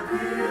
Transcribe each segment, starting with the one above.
Ooh.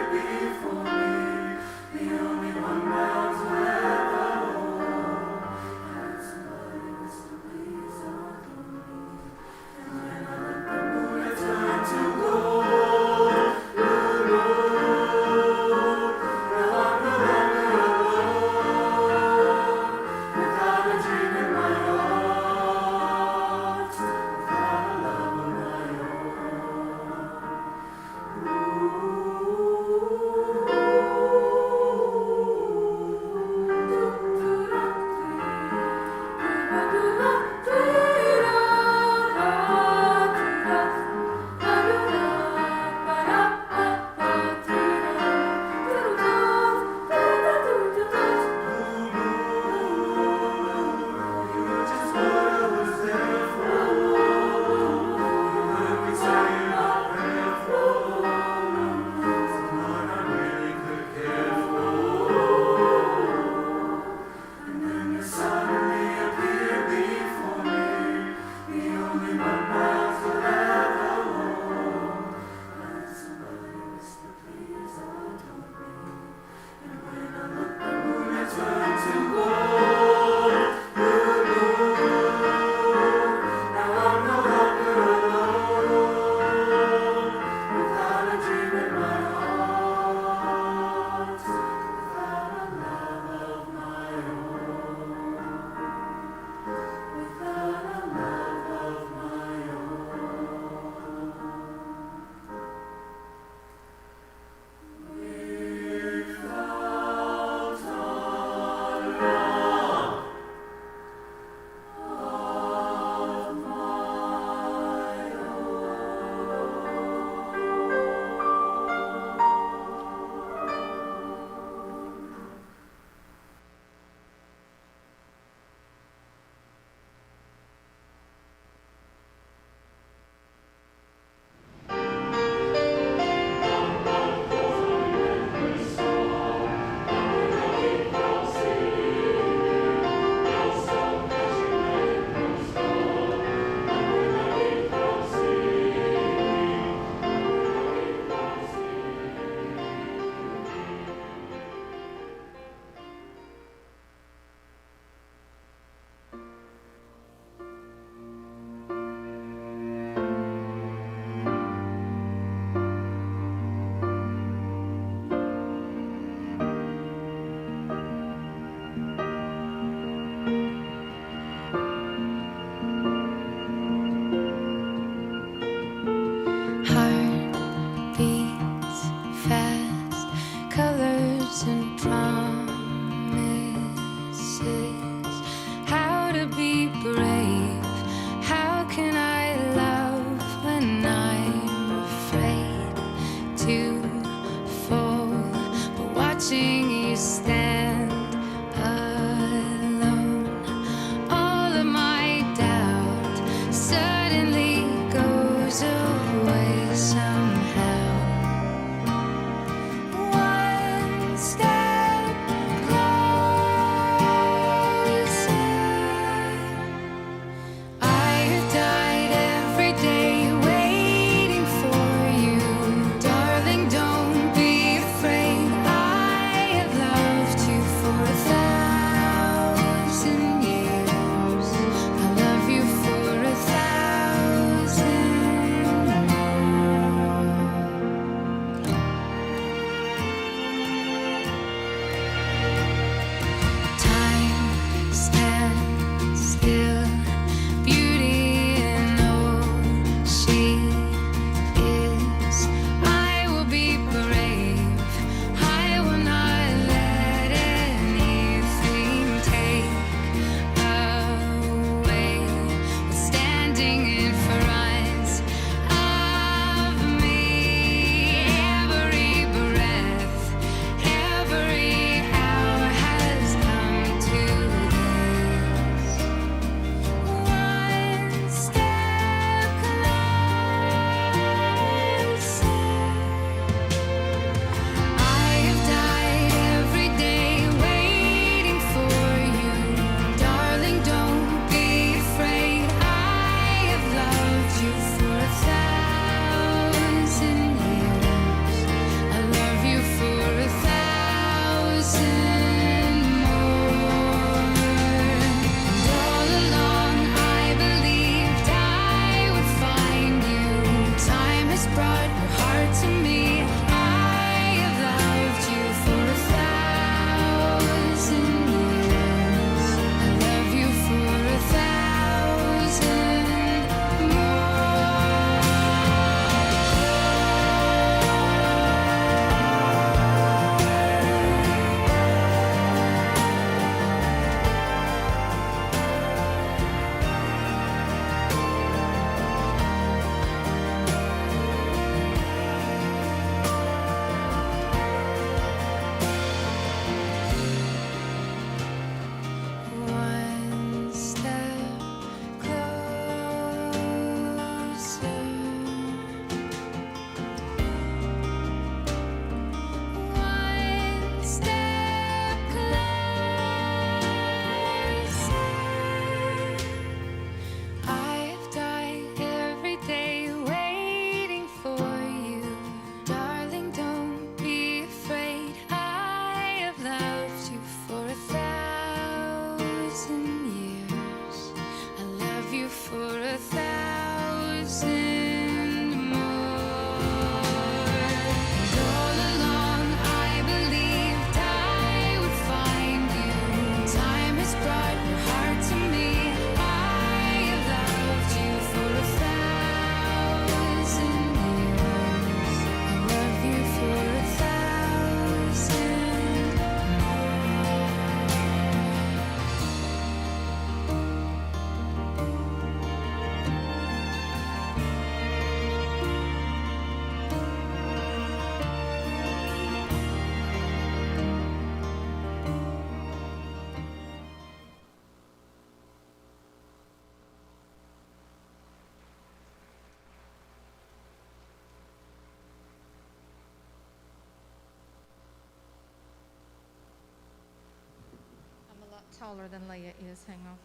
taller than Leia is. Hang on.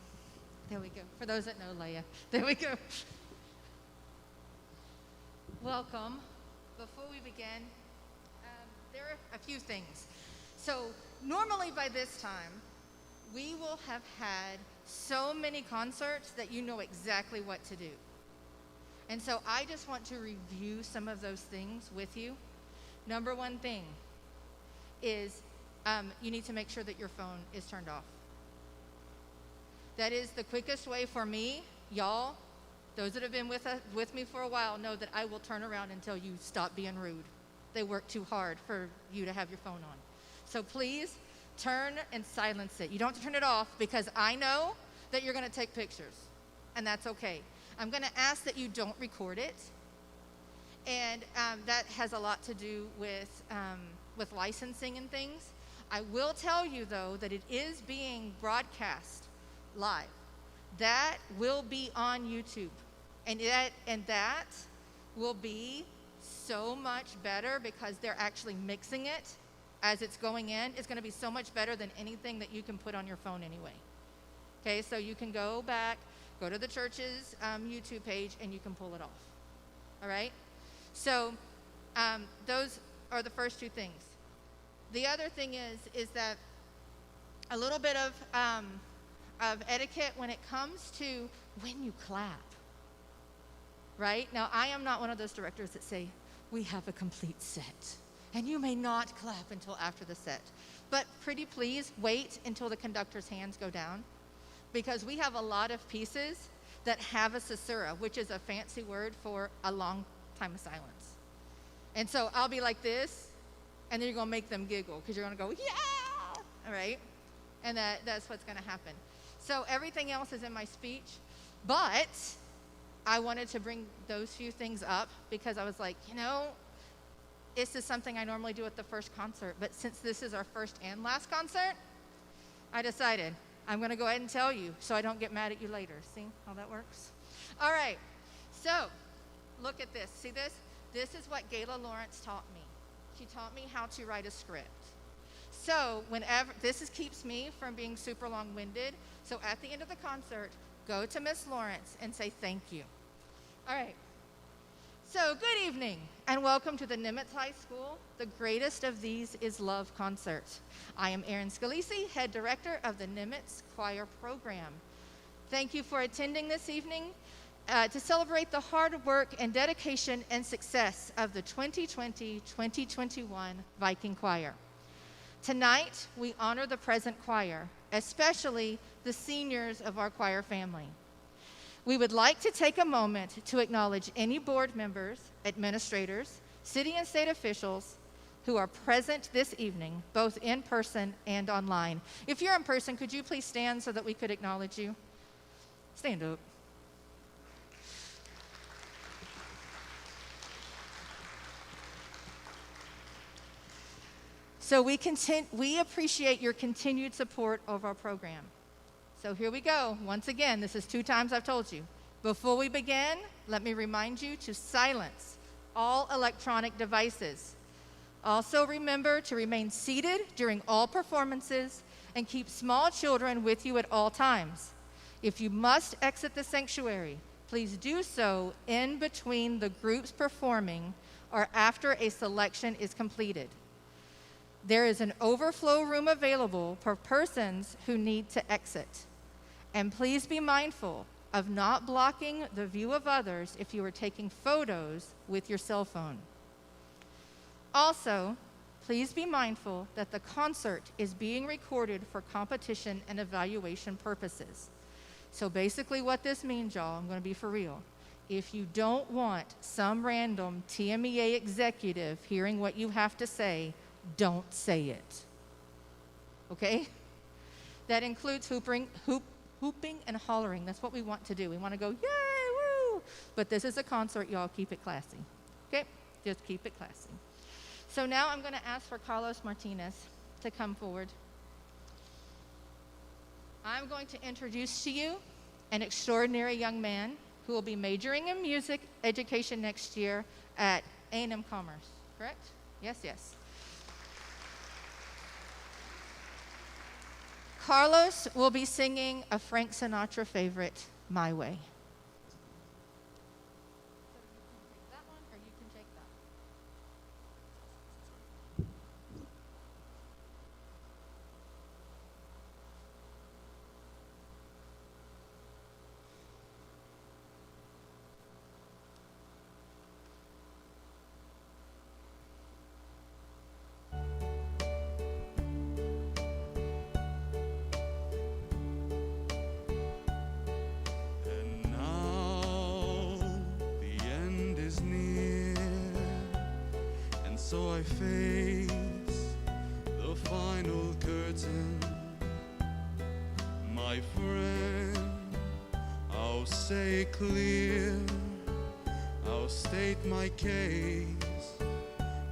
There we go. For those that know Leia. There we go. Welcome. Before we begin, there are a few things. So normally by this time, we will have had so many concerts that you know exactly what to do. And so I just want to review some of those things with you. Number one thing is you need to make sure that your phone is turned off. That is the quickest way for me, y'all. Those that have been with me for a while know that I will turn around and tell you stop being rude. They work too hard for you to have your phone on. So please turn and silence it. You don't have to turn it off because I know that you're going to take pictures, and that's okay. I'm going to ask that you don't record it, and that has a lot to do with licensing and things. I will tell you, though, that it is being broadcast live. That will be on YouTube, and that will be so much better because they're actually mixing it as it's going in. It's going to be so much better than anything that you can put on your phone anyway. Okay, so you can go back, go to the church's YouTube page, and you can pull it off. All right? So those are the first two things. The other thing is that a little bit of etiquette when it comes to when you clap. Right? Now, I am not one of those directors that say, we have a complete set, and you may not clap until after the set. But pretty please wait until the conductor's hands go down, because we have a lot of pieces that have a caesura, which is a fancy word for a long time of silence. And so I'll be like this, and then you're going to make them giggle, because you're going to go, yeah! All right? And that's what's going to happen. So everything else is in my speech, but I wanted to bring those few things up because I was like, this is something I normally do at the first concert, but since this is our first and last concert, I decided I'm going to go ahead and tell you so I don't get mad at you later. See how that works? All right, so look at this. See this? This is what Gayla Lawrence taught me. She taught me how to write a script. So whenever, keeps me from being super long-winded, so at the end of the concert, go to Miss Lawrence and say thank you. All right. So good evening and welcome to the Nimitz High School. The greatest of these is love concert. I am Erin Scalisi, head director of the Nimitz Choir program. Thank you for attending this evening to celebrate the hard work and dedication and success of the 2020-2021 Viking Choir. Tonight, we honor the present choir, especially the seniors of our choir family. We would like to take a moment to acknowledge any board members, administrators, city and state officials who are present this evening, both in person and online. If you're in person, could you please stand so that we could acknowledge you? Stand up. So we appreciate your continued support of our program. So here we go. Once again, this is 2 times I've told you. Before we begin, let me remind you to silence all electronic devices. Also remember to remain seated during all performances and keep small children with you at all times. If you must exit the sanctuary, please do so in between the groups performing or after a selection is completed. There is an overflow room available for persons who need to exit. And please be mindful of not blocking the view of others if you are taking photos with your cell phone. Also, please be mindful that the concert is being recorded for competition and evaluation purposes. So basically what this means, y'all, I'm going to be for real. If you don't want some random TMEA executive hearing what you have to say, don't say it. Okay? That includes hooping and hollering. That's what we want to do. We want to go, yay, woo! But this is a concert, y'all. Keep it classy. Okay? Just keep it classy. So now I'm going to ask for Carlos Martinez to come forward. I'm going to introduce to you an extraordinary young man who will be majoring in music education next year at A&M Commerce. Correct? Yes, yes. Carlos will be singing a Frank Sinatra favorite, My Way. That one, or you can take that. So I face the final curtain. My friend, I'll say it clear, I'll state my case,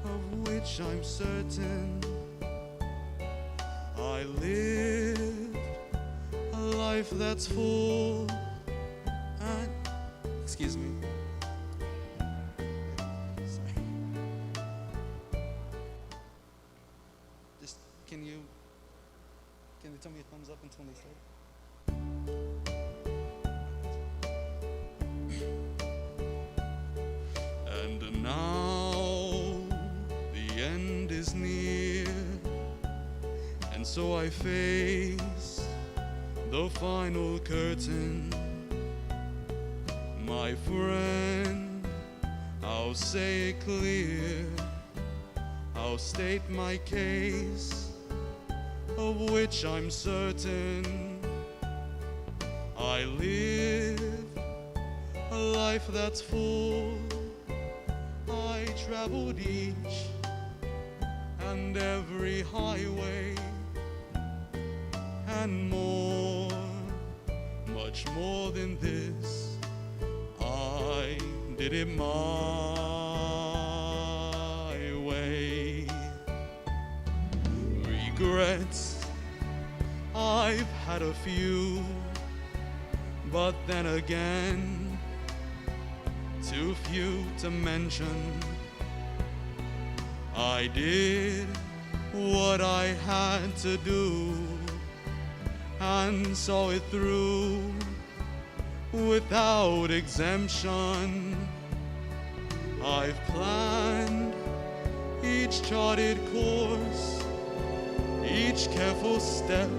of which I'm certain. I lived a life that's full and, excuse me, Can you tell me a thumbs up until they start? And now the end is near, and so I face the final curtain. My friend, I'll say it clear, I'll state my case, of which I'm certain. I live a life that's full. I traveled each and every highway and more, much more than this. I did it my way. Regrets, I've had a few, but then again, too few to mention. I did what I had to do and saw it through without exemption. I've planned each charted course, each careful step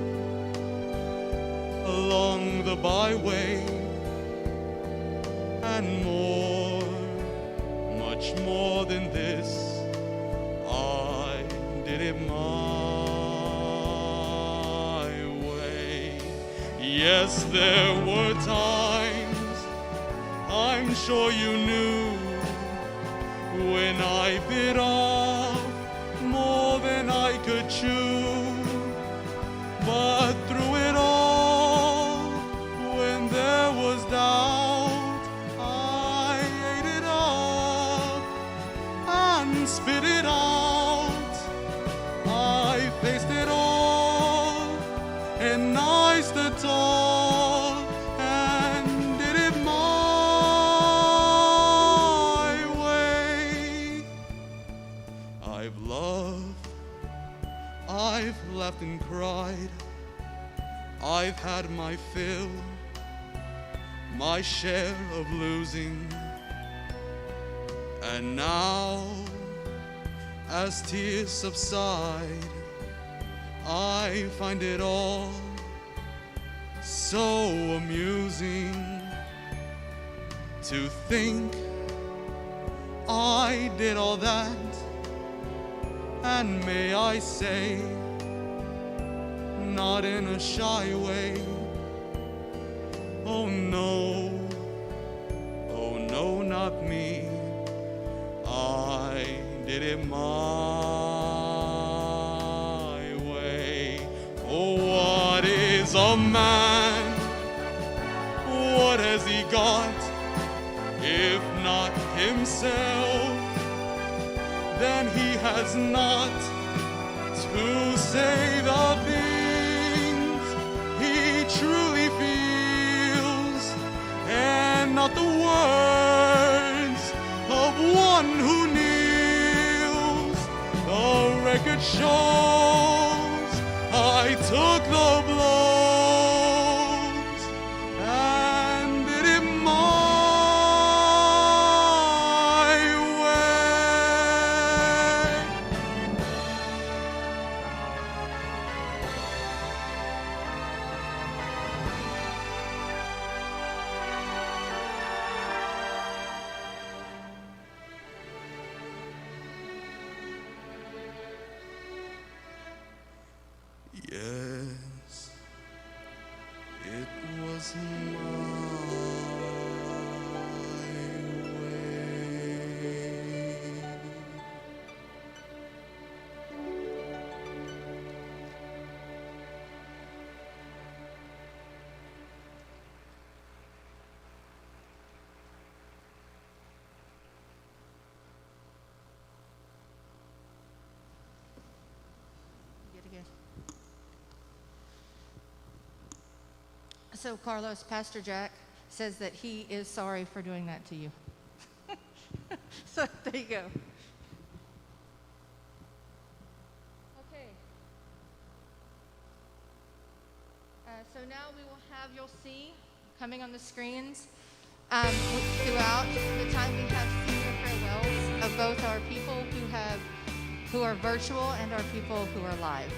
along the byway, and more, much more than this, I did it my way. Yes, there were times, I'm sure you knew, when I bit off more than I could chew. But through it all, when there was doubt, I ate it up and spit it out. I faced it all, and I stood tall and did it my way. I've loved, I've laughed and cried, I've had my fill, my share of losing. And now, as tears subside, I find it all so amusing to think I did all that, and may I say, not in a shy way. Oh no, not me. I did it my way. Oh, what is a man? What has he got, if not himself? Then he has not to say the things he truly feels, and not the words of one who kneels. The record shows a I took the blows and did it my way. Yes, it was my way. Good again. So Carlos, Pastor Jack says that he is sorry for doing that to you. So there you go. Okay. So now we will have, you'll see, coming on the screens, throughout the time we have senior farewells of both our people who are virtual and our people who are live.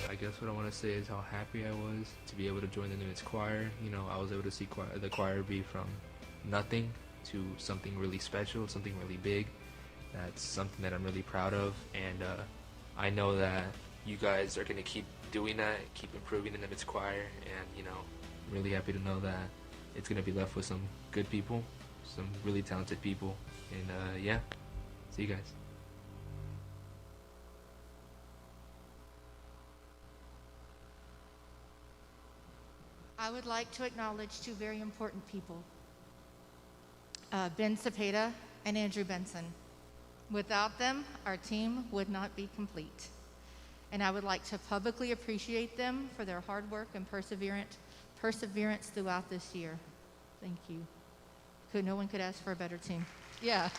I guess what I want to say is how happy I was to be able to join the Nimitz choir. You know, I was able to see the choir be from nothing to something really special, something really big. That's something that I'm really proud of, and I know that you guys are going to keep doing that, keep improving the Nimitz choir, and, you know, I'm really happy to know that it's going to be left with some good people, some really talented people, and yeah, see you guys. I would like to acknowledge two very important people, Ben Cepeda and Andrew Benson. Without them, our team would not be complete. And I would like to publicly appreciate them for their hard work and perseverance throughout this year. Thank you. No one could ask for a better team. Yeah.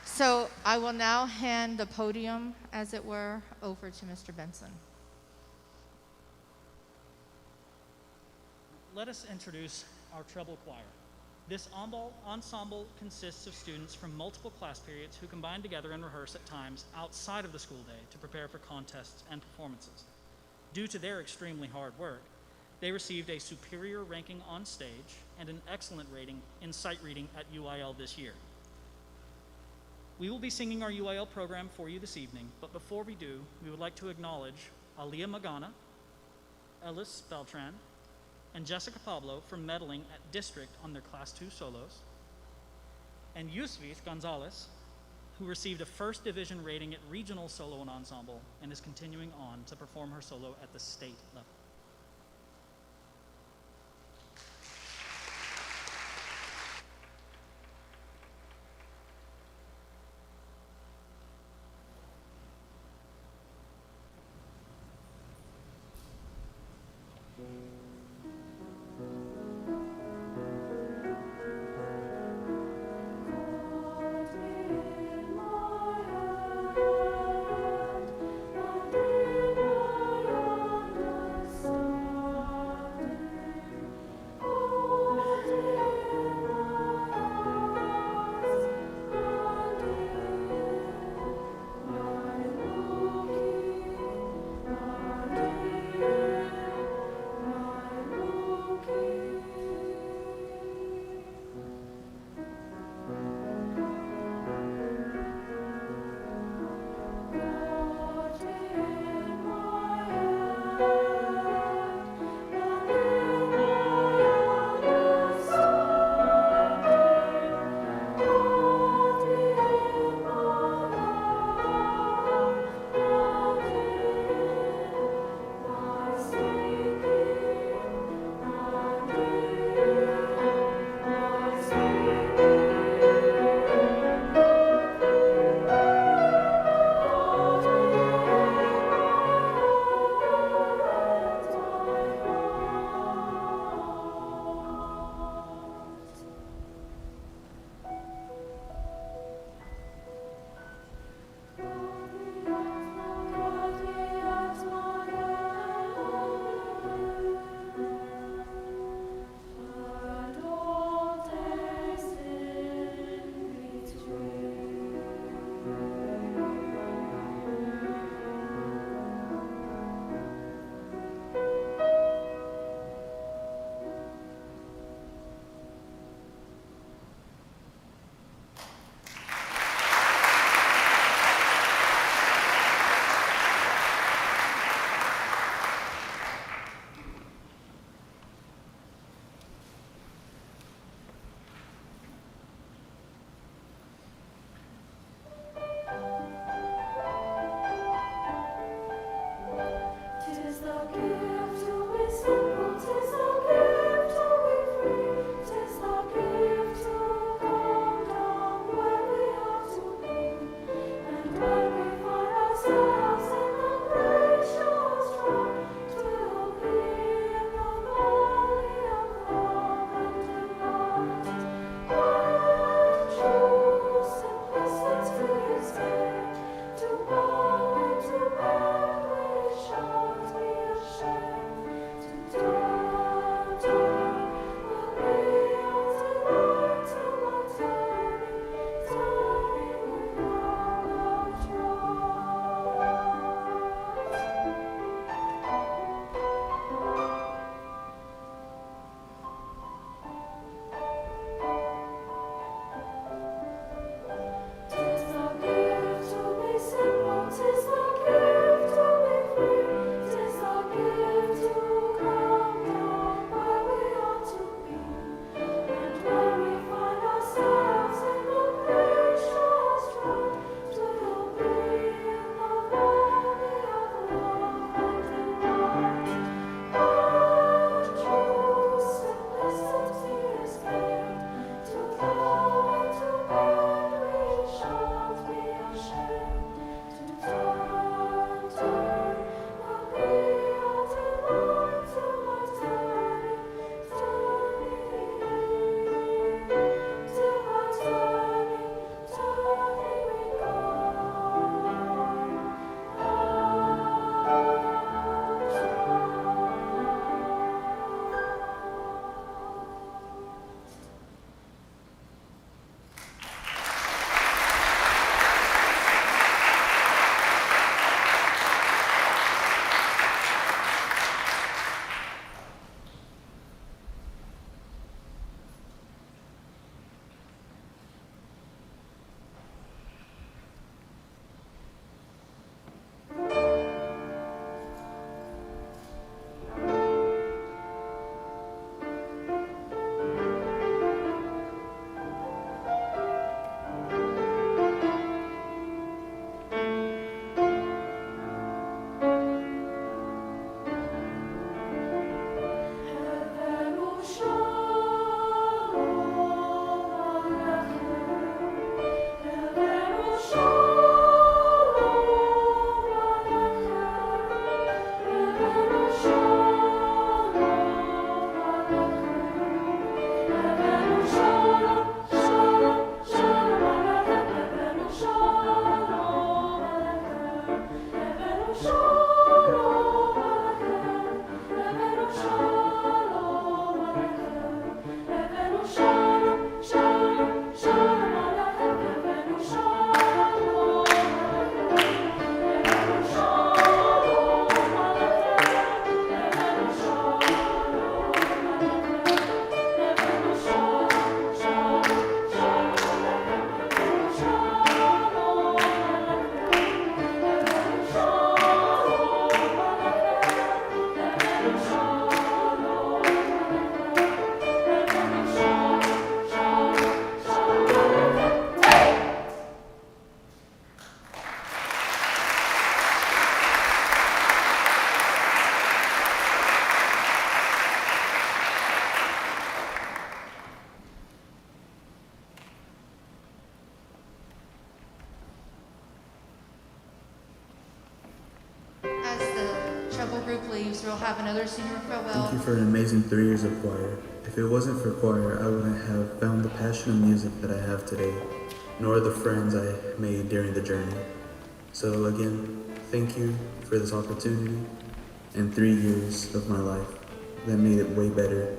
So I will now hand the podium, as it were, over to Mr. Benson. Let us introduce our treble choir. This ensemble consists of students from multiple class periods who combine together and rehearse at times outside of the school day to prepare for contests and performances. Due to their extremely hard work, they received a superior ranking on stage and an excellent rating in sight reading at UIL this year. We will be singing our UIL program for you this evening, but before we do, we would like to acknowledge Aliyah Magana, Ellis Beltran, and Jessica Pablo for medaling at district on their Class 2 solos, and Yusvith Gonzalez, who received a first division rating at regional solo and ensemble and is continuing on to perform her solo at the state level. treble group leaves, we'll have another senior farewell. Thank you for an amazing 3 years of choir. If it wasn't for choir, I wouldn't have found the passion of music that I have today, nor the friends I made during the journey. So again, thank you for this opportunity and 3 years of my life that made it way better.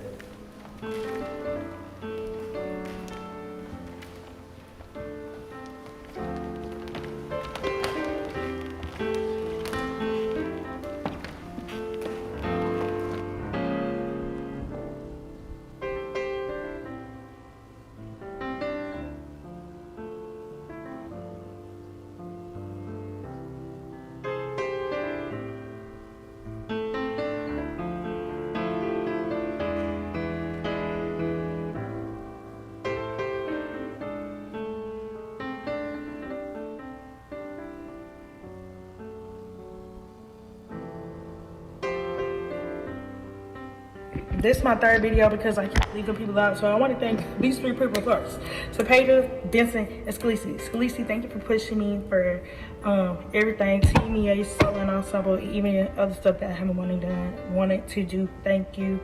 This is my third video because I keep leaving people out, so I want to thank these 3 people first. Cepeda, Benson, and Scalisi. Scalisi, thank you for pushing me for everything, TMEA, solo and ensemble, even other stuff that I haven't wanted to do. Thank you.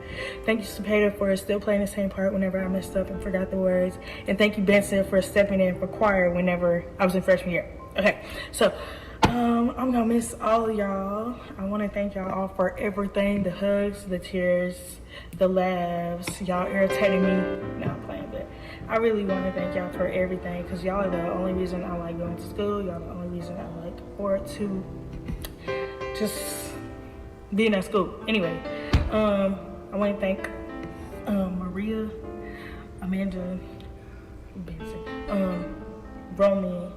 Thank you, Cepeda, for still playing the same part whenever I messed up and forgot the words. And thank you, Benson, for stepping in for choir whenever I was in freshman year. Okay, so I'm gonna miss all of y'all. I want to thank y'all all for everything, the hugs, the tears, the laughs. Y'all irritating me. No, I'm playing, but I really want to thank y'all for everything, because y'all are the only reason I like going to school. Y'all are the only reason I like forward to just being at school. Anyway, I want to thank Maria, Amanda, Benson, Romy,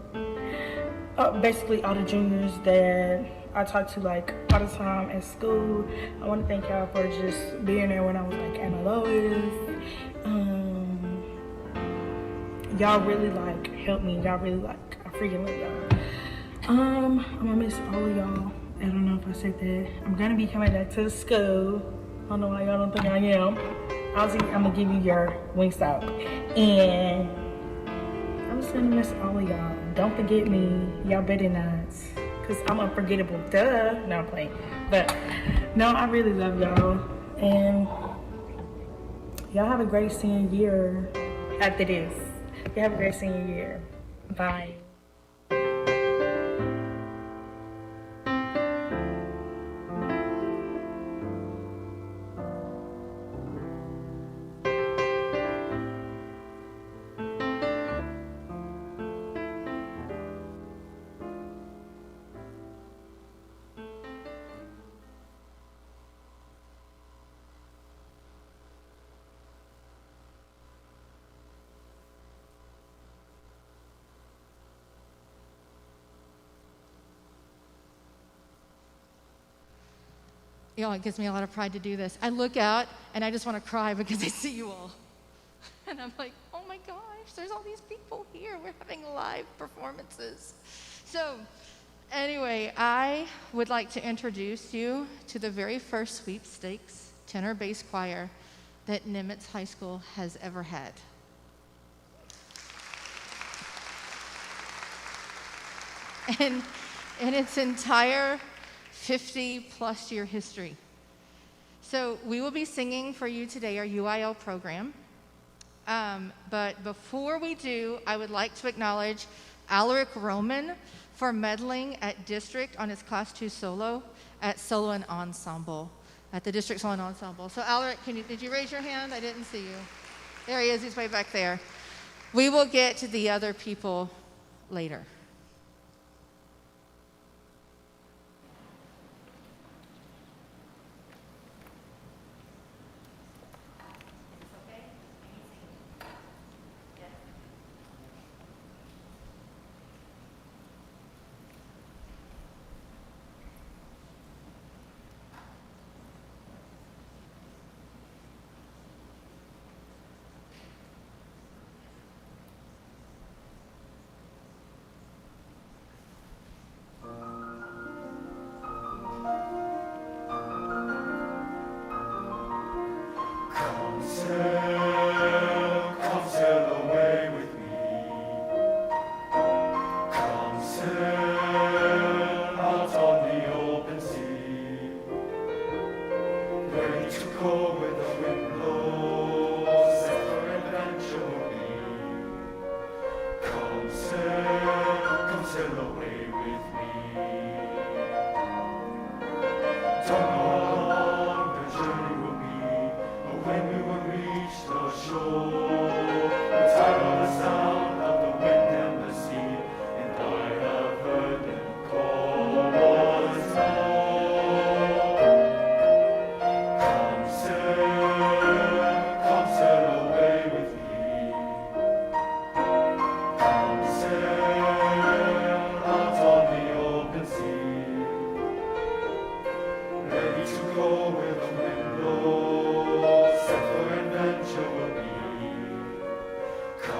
basically all the juniors that I talk to like all the time at school. I want to thank y'all for just being there when I was like at my lowest. Y'all really like helped me. Y'all really like, I freaking love y'all. I'm gonna miss all of y'all. I don't know if I said that. I'm gonna be coming back to the school. I don't know why y'all don't think I am. Obviously, I'm gonna give you your Wingstop, and I'm just gonna miss all of y'all. Don't forget me. Y'all better not, because I'm unforgettable. Duh. No, I'm playing. But no, I really love y'all. And y'all have a great senior year after this. Y'all have a great senior year. Bye. Y'all, it gives me a lot of pride to do this. I look out and I just want to cry because I see you all. And I'm like, oh my gosh, there's all these people here. We're having live performances. So anyway, I would like to introduce you to the very first sweepstakes tenor bass choir that Nimitz High School has ever had. And in its entire 50-plus year history. So we will be singing for you today our UIL program. But before we do, I would like to acknowledge Alaric Roman for medaling at district on his class 2 solo at solo and ensemble, at the district solo and ensemble. So Alaric, did you raise your hand? I didn't see you. There he is, he's way back there. We will get to the other people later.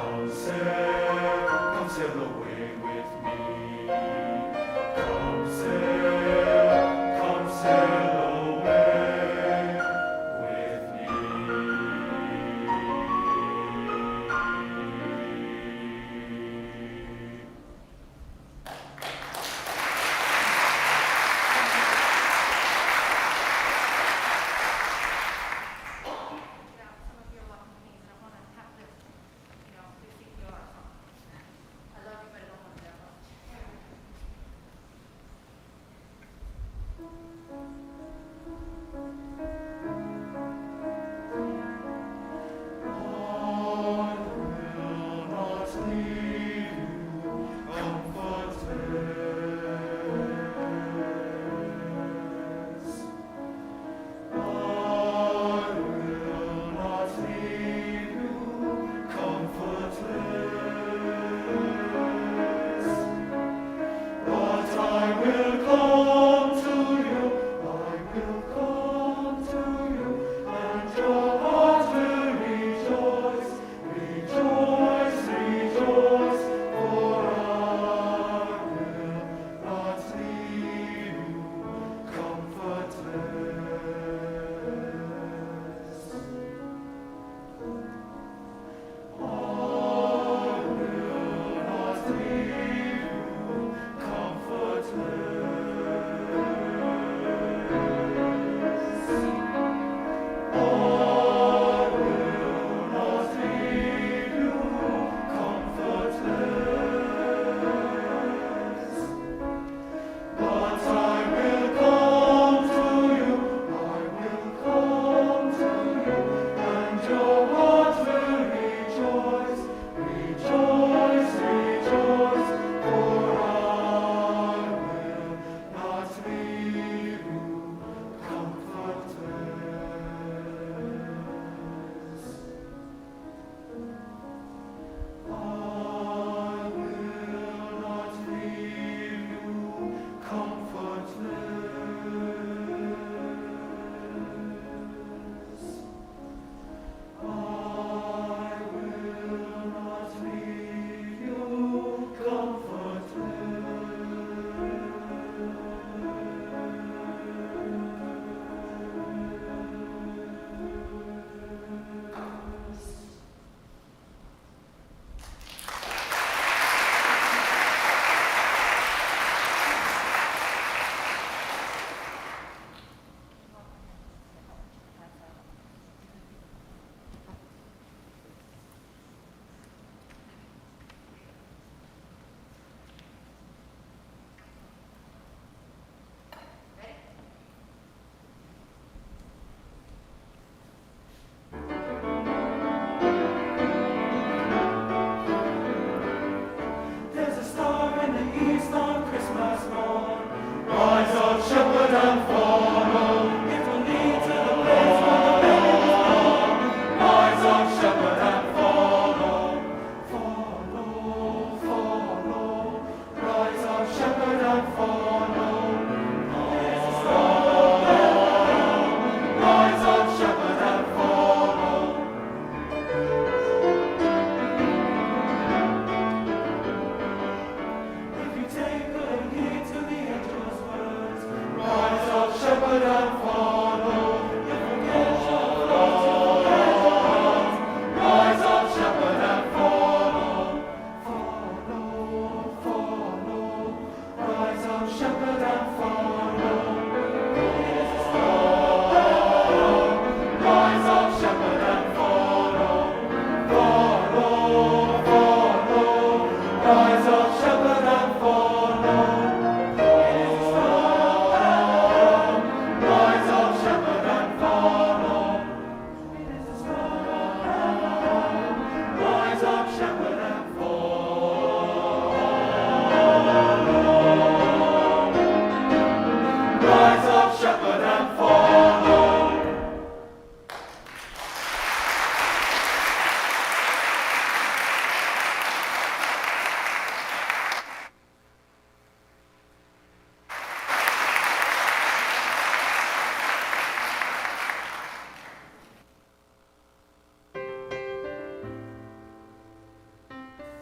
come sail away with me. Come sail away with me. Some of your loving things, and I want to have this, you know, this CPR song. I love you, but I don't love you that much.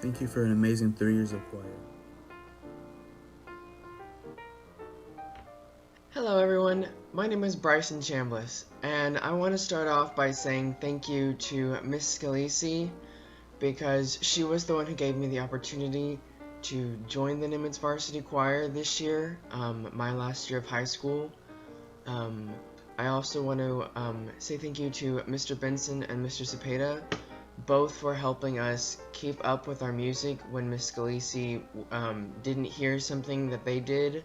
Thank you for an amazing 3 years of choir. Hello everyone, my name is Bryson Chambliss, and I want to start off by saying thank you to Miss Scalisi because she was the one who gave me the opportunity to join the Nimitz Varsity Choir this year, my last year of high school. I also want to say thank you to Mr. Benson and Mr. Cepeda, both for helping us keep up with our music when Miss Scalisi didn't hear something that they did,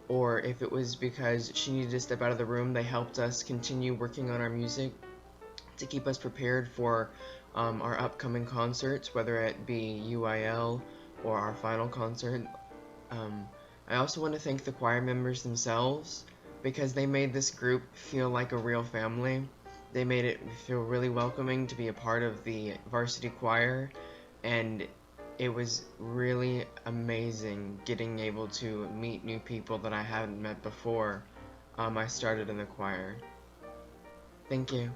or if it was because she needed to step out of the room, they helped us continue working on our music to keep us prepared for our upcoming concerts, whether it be UIL or our final concert. I also want to thank the choir members themselves because they made this group feel like a real family. They made it feel really welcoming to be a part of the varsity choir, and it was really amazing getting able to meet new people that I hadn't met before I started in the choir. Thank you.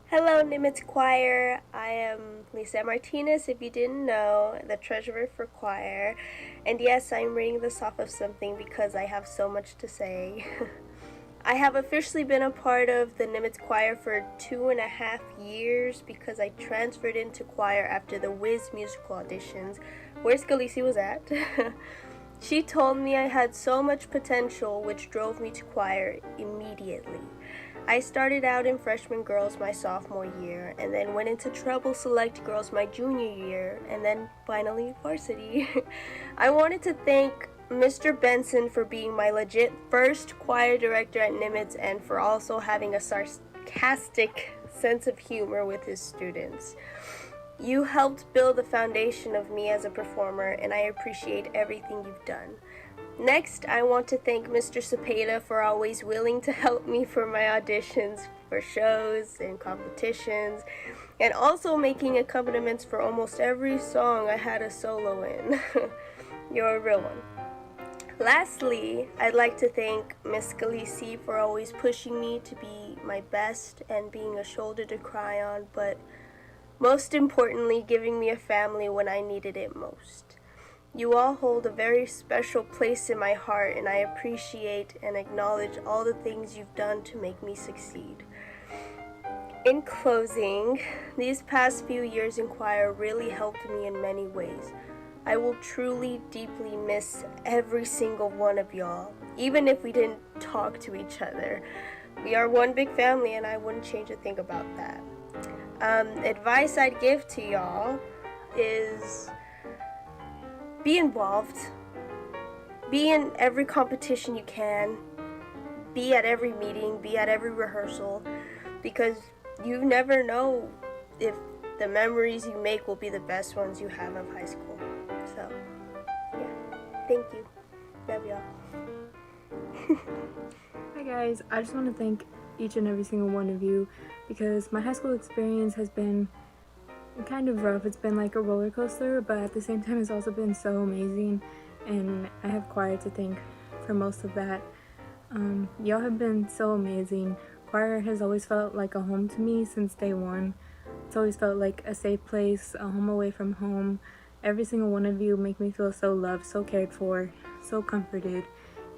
Hello, Nimitz Choir. I am Lisa Martinez, if you didn't know, the treasurer for choir. And yes, I'm reading this off of something because I have so much to say. I have officially been a part of the Nimitz Choir for 2.5 years because I transferred into choir after the Wiz musical auditions, where Scalisi was at. She told me I had so much potential, which drove me to choir immediately. I started out in freshman girls my sophomore year, and then went into treble select girls my junior year, and then finally varsity. I wanted to thank Mr. Benson for being my legit first choir director at Nimitz and for also having a sarcastic sense of humor with his students. You helped build the foundation of me as a performer, and I appreciate everything you've done. Next, I want to thank Mr. Cepeda for always willing to help me for my auditions for shows and competitions, and also making accompaniments for almost every song I had a solo in. You're a real one. Lastly, I'd like to thank Miss Scalisi for always pushing me to be my best and being a shoulder to cry on, but most importantly, giving me a family when I needed it most. You all hold a very special place in my heart, and I appreciate and acknowledge all the things you've done to make me succeed. In closing, these past few years in choir really helped me in many ways. I will truly, deeply miss every single one of y'all, even if we didn't talk to each other. We are one big family, and I wouldn't change a thing about that. Advice I'd give to y'all is be involved. Be in every competition you can. Be at every meeting. Be at every rehearsal. Because you never know if the memories you make will be the best ones you have of high school. So, yeah. Thank you. Love y'all. Hi guys, I just want to thank each and every single one of you because my high school experience has been kind of rough. It's been like a roller coaster, but at the same time it's also been so amazing, and I have choir to thank for most of that. Y'all have been so amazing. Choir has always felt like a home to me since day one. It's always felt like a safe place, a home away from home. Every single one of you make me feel so loved, so cared for, so comforted,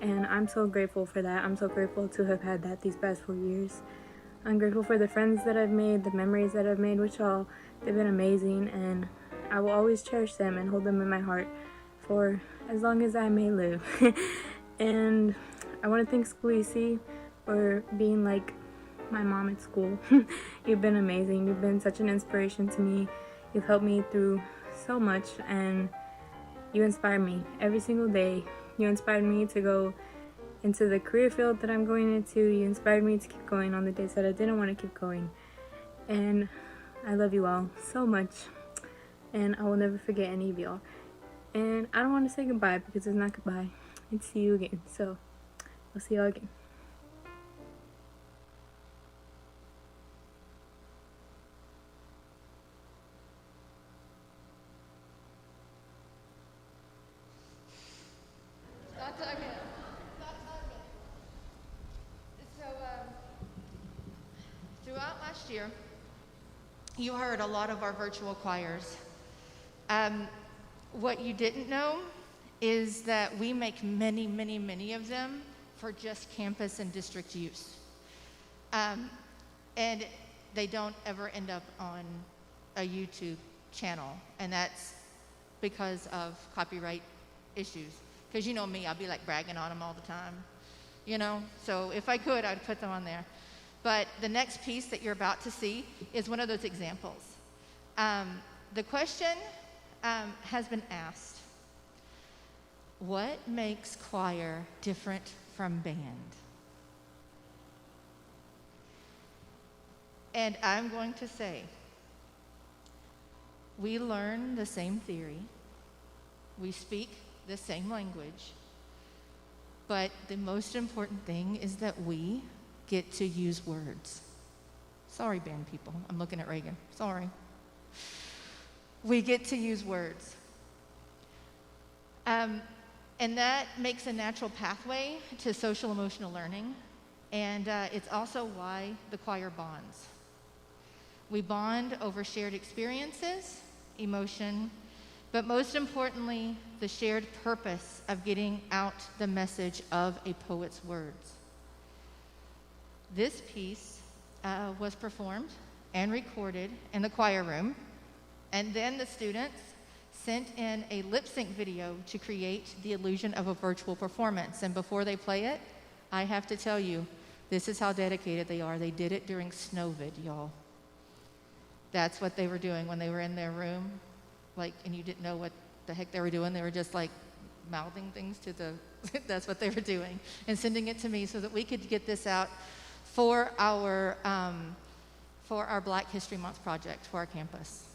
and I'm so grateful for that. I'm so grateful to have had that these past 4 years. I'm grateful for the friends that I've made, the memories that I've made with y'all. They've been amazing, and I will always cherish them and hold them in my heart for as long as I may live. And I want to thank Scalisi for being like my mom at school. You've been amazing. You've been such an inspiration to me. You've helped me through so much, and you inspire me every single day. You inspired me to go into the career field that I'm going into. You inspired me to keep going on the days that I didn't want to keep going. And I love you all so much, and I will never forget any of y'all. And I don't want to say goodbye because it's not goodbye. It's see you again. So I'll see y'all again. Throughout last year, you heard a lot of our virtual choirs What you didn't know is that we make many, many, many of them for just campus and district use. And they don't ever end up on a YouTube channel, and that's because of copyright issues. Because you know me, I'll be like bragging on them all the time, you know? So if I could, I'd put them on there. But the next piece that you're about to see is one of those examples. The question has been asked, what makes choir different from band? And I'm going to say, we learn the same theory, we speak the same language, but the most important thing is that we get to use words. Sorry, band people, I'm looking at Reagan, sorry. We get to use words. And that makes a natural pathway to social emotional learning, and it's also why the choir bonds. We bond over shared experiences, emotion, but most importantly, the shared purpose of getting out the message of a poet's words. This piece was performed and recorded in the choir room, and then the students sent in a lip sync video to create the illusion of a virtual performance. And before they play it, I have to tell you, this is how dedicated they are. They did it during Snowvid, y'all. That's what they were doing when they were in their room, like, and you didn't know what the heck they were doing. They were just like mouthing things to the, that's what they were doing, and sending it to me so that we could get this out for our Black History Month project for our campus.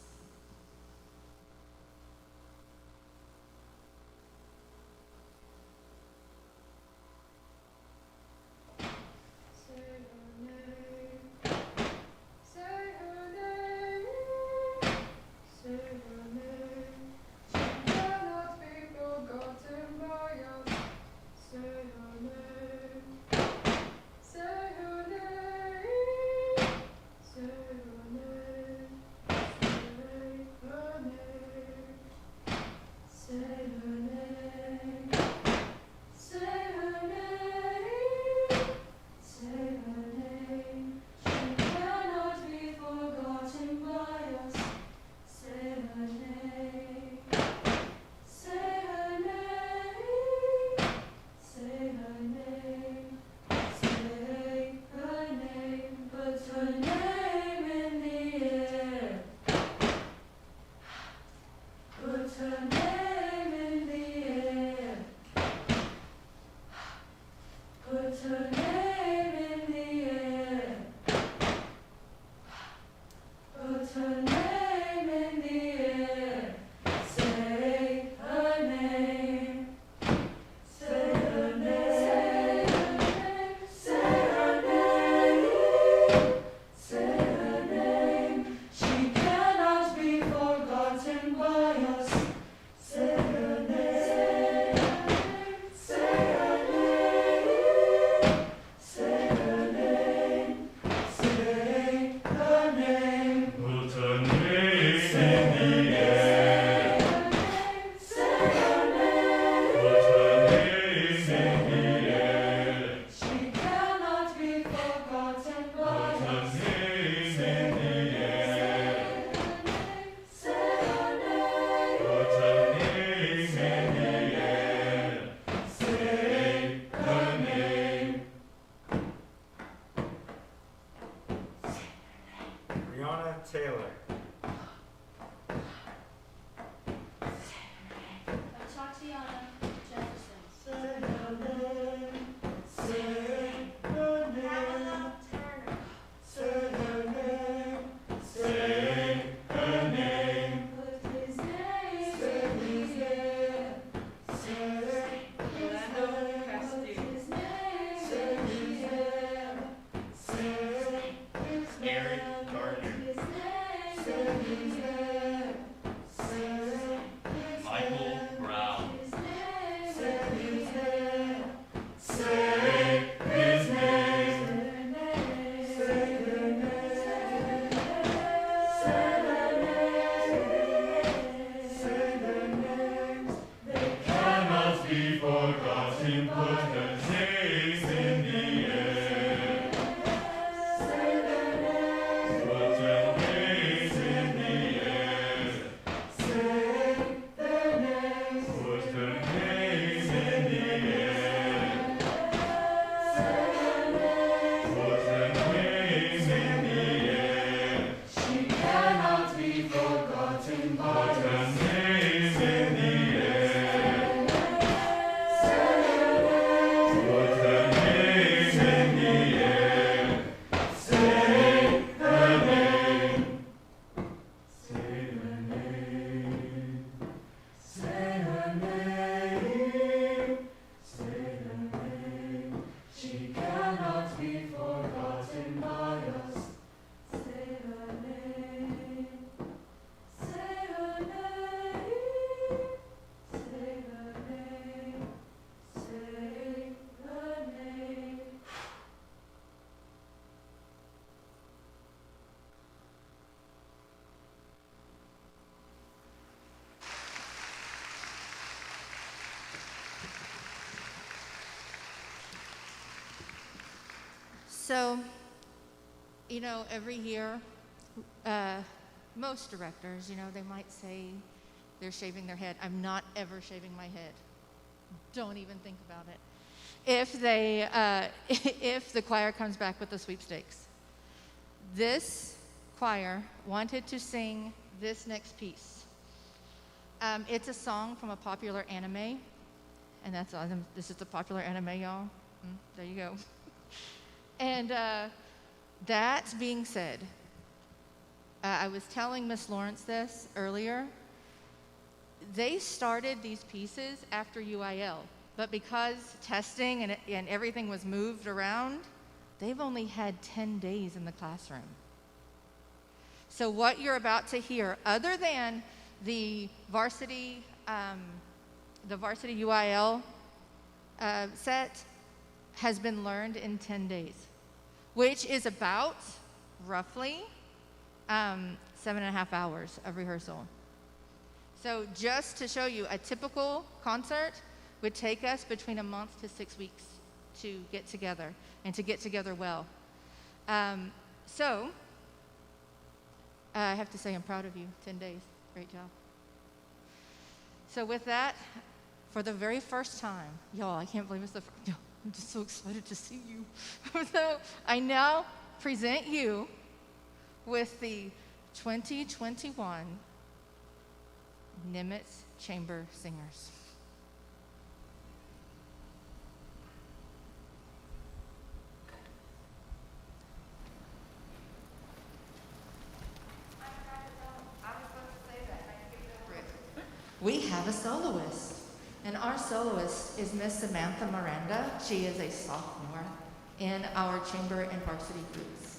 So, you know, every year, most directors, you know, they might say they're shaving their head. I'm not ever shaving my head. Don't even think about it. If the choir comes back with the sweepstakes. This choir wanted to sing this next piece. It's a song from a popular anime, and that's this is a popular anime, y'all. There you go. And that being said, I was telling Miss Lawrence this earlier. They started these pieces after UIL, but because testing and everything was moved around, they've only had 10 days in the classroom. So what you're about to hear, other than the Varsity UIL set, has been learned in 10 days, which is about roughly 7.5 hours of rehearsal. So just to show you, a typical concert would take us between a month to 6 weeks to get together, and to get together well. So I have to say I'm proud of you. 10 days, great job. So with that, for the very first time, y'all, I can't believe it's I'm just so excited to see you. So I now present you with the 2021 Nimitz Chamber Singers. We have a soloist. And our soloist is Miss Samantha Miranda. She is a sophomore in our chamber and varsity groups.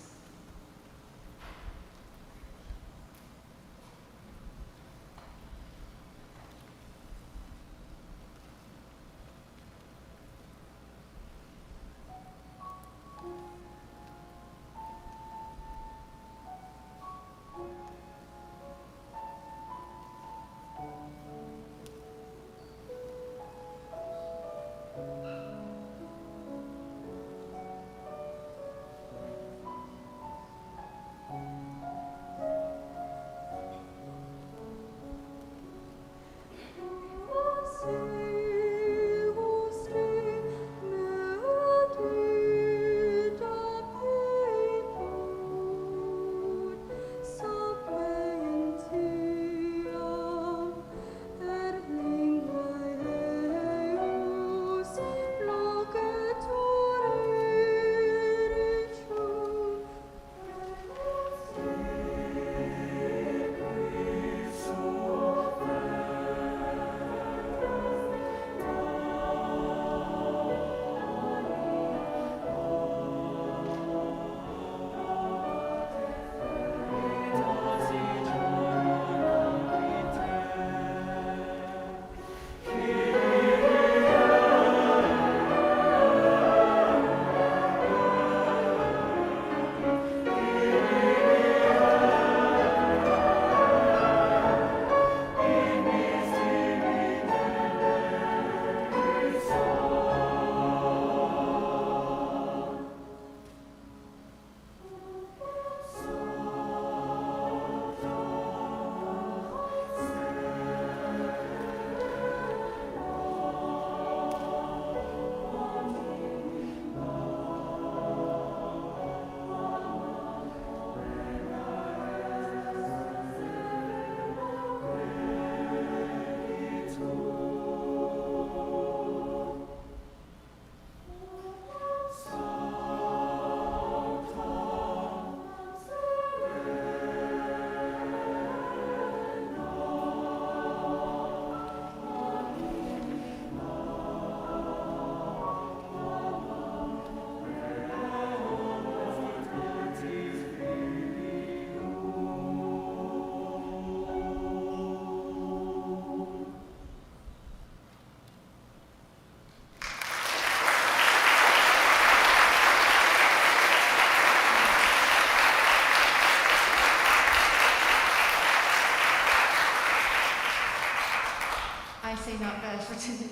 I say not bad for today.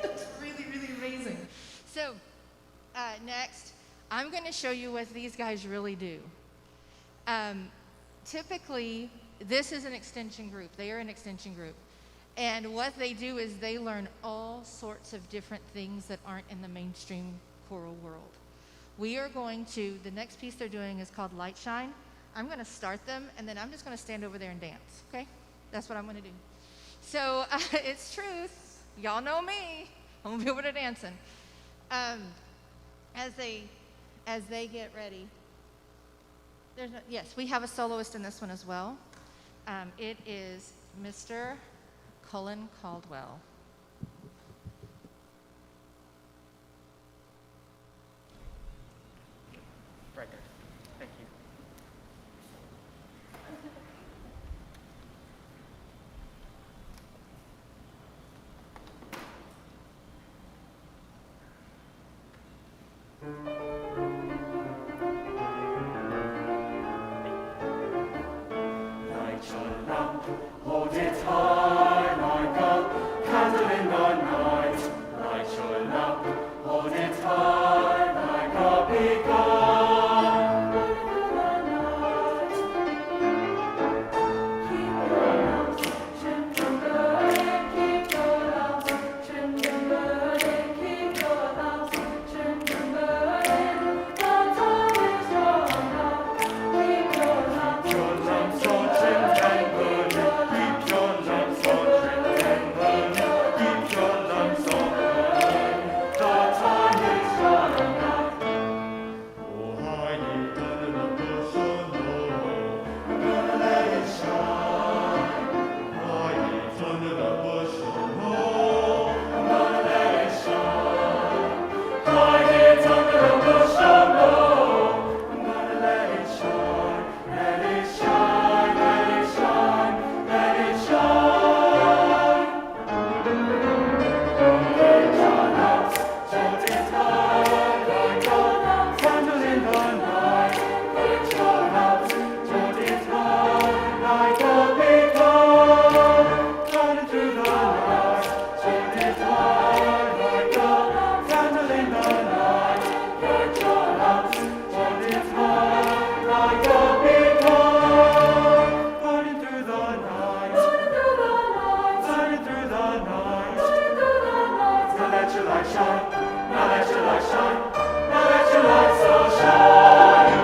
It's really, really amazing. So, next, I'm going to show you what these guys really do. Typically, this is an extension group. They are an extension group. And what they do is they learn all sorts of different things that aren't in the mainstream choral world. We are going to, the next piece they're doing is called Light Shine. I'm going to start them, and then I'm just going to stand over there and dance, okay? That's what I'm going to do. So, it's truth. Y'all know me. I'm going to be over there dancing. As they get ready. Yes, we have a soloist in this one as well. It is Mr. Cullen Caldwell. Right there. Thank you. Light your lamp, hold it high like a candle in the night. Light your lamp, hold it high like a beacon. Keep your lamps trimmed burning, keep your lamps trimmed burning, keep your lamps trimmed burning. The time is drawing up. Keep your lamps on trimmed and burning. Keep your lamps on trimmed and burning. Keep your lamps on burning. The time is drawing up. Oh, hide it under the bushel, no. I'm gonna let it shine. Hide it under the bushel, no. I'm gonna let it shine. Hide it under the bushel, no. I'm gonna let it shine. Let it shine, let it shine, let it shine. Let your lamps hold it high like a candle in the night. Let your lamps hold it high like a beacon. Burning through the night. Hold it high like a candle in the night. Let your lamps hold it high like a beacon. Burning through the night. Burning through the night. Now let your light shine. Now let your light shine. Now let your light so shine.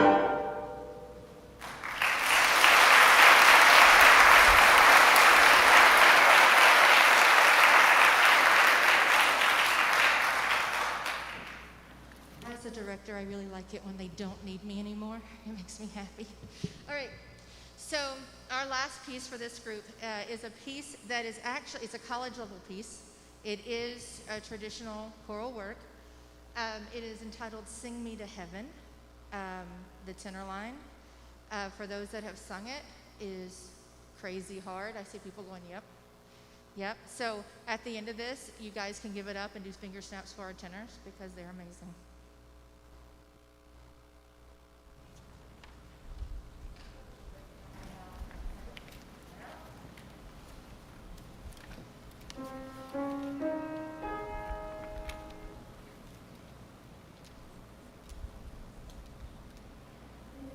As a director, I really like it when they don't need me anymore. It makes me happy. All right. So our last piece for this group is a piece that is actually, it's a college level piece. It is a traditional choral work. It is entitled Sing Me to Heaven. The tenor line, for those that have sung it, is crazy hard. I see people going, yep. Yep. So at the end of this, you guys can give it up and do finger snaps for our tenors because they're amazing.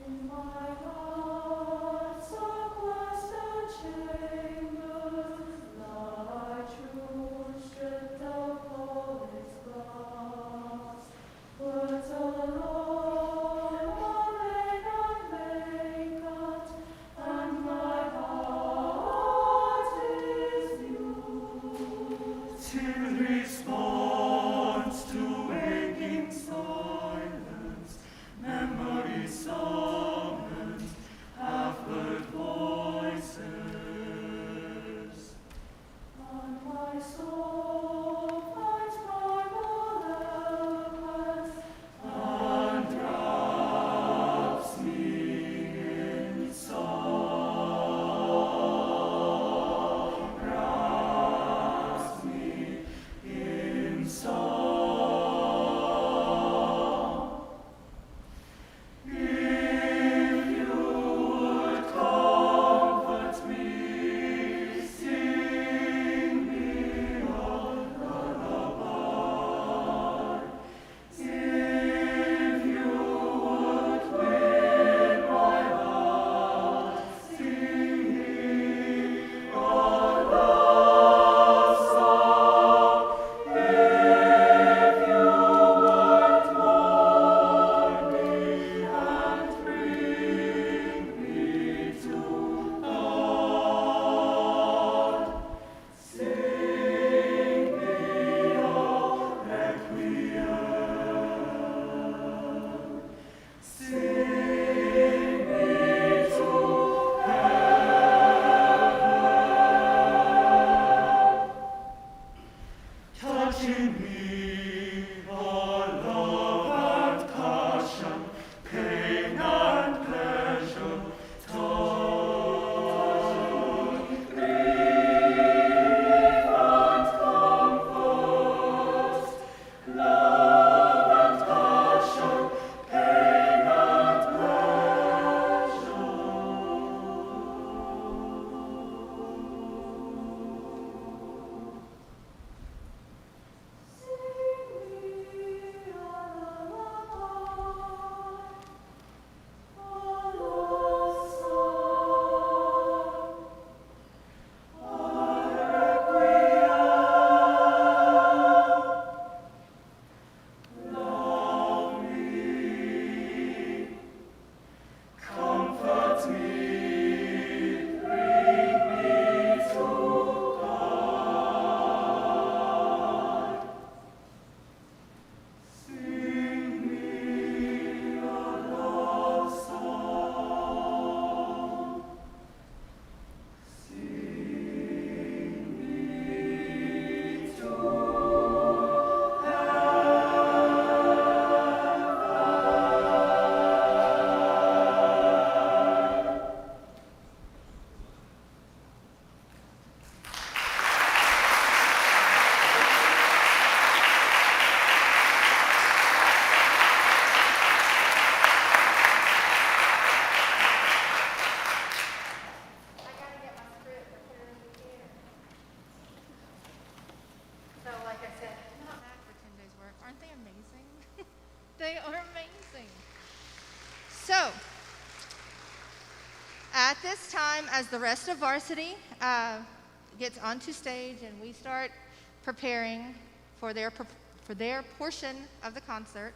In my heart's western chambers, lie true, stripped of all its glass. this time, as the rest of Varsity gets onto stage and we start preparing for their portion of the concert,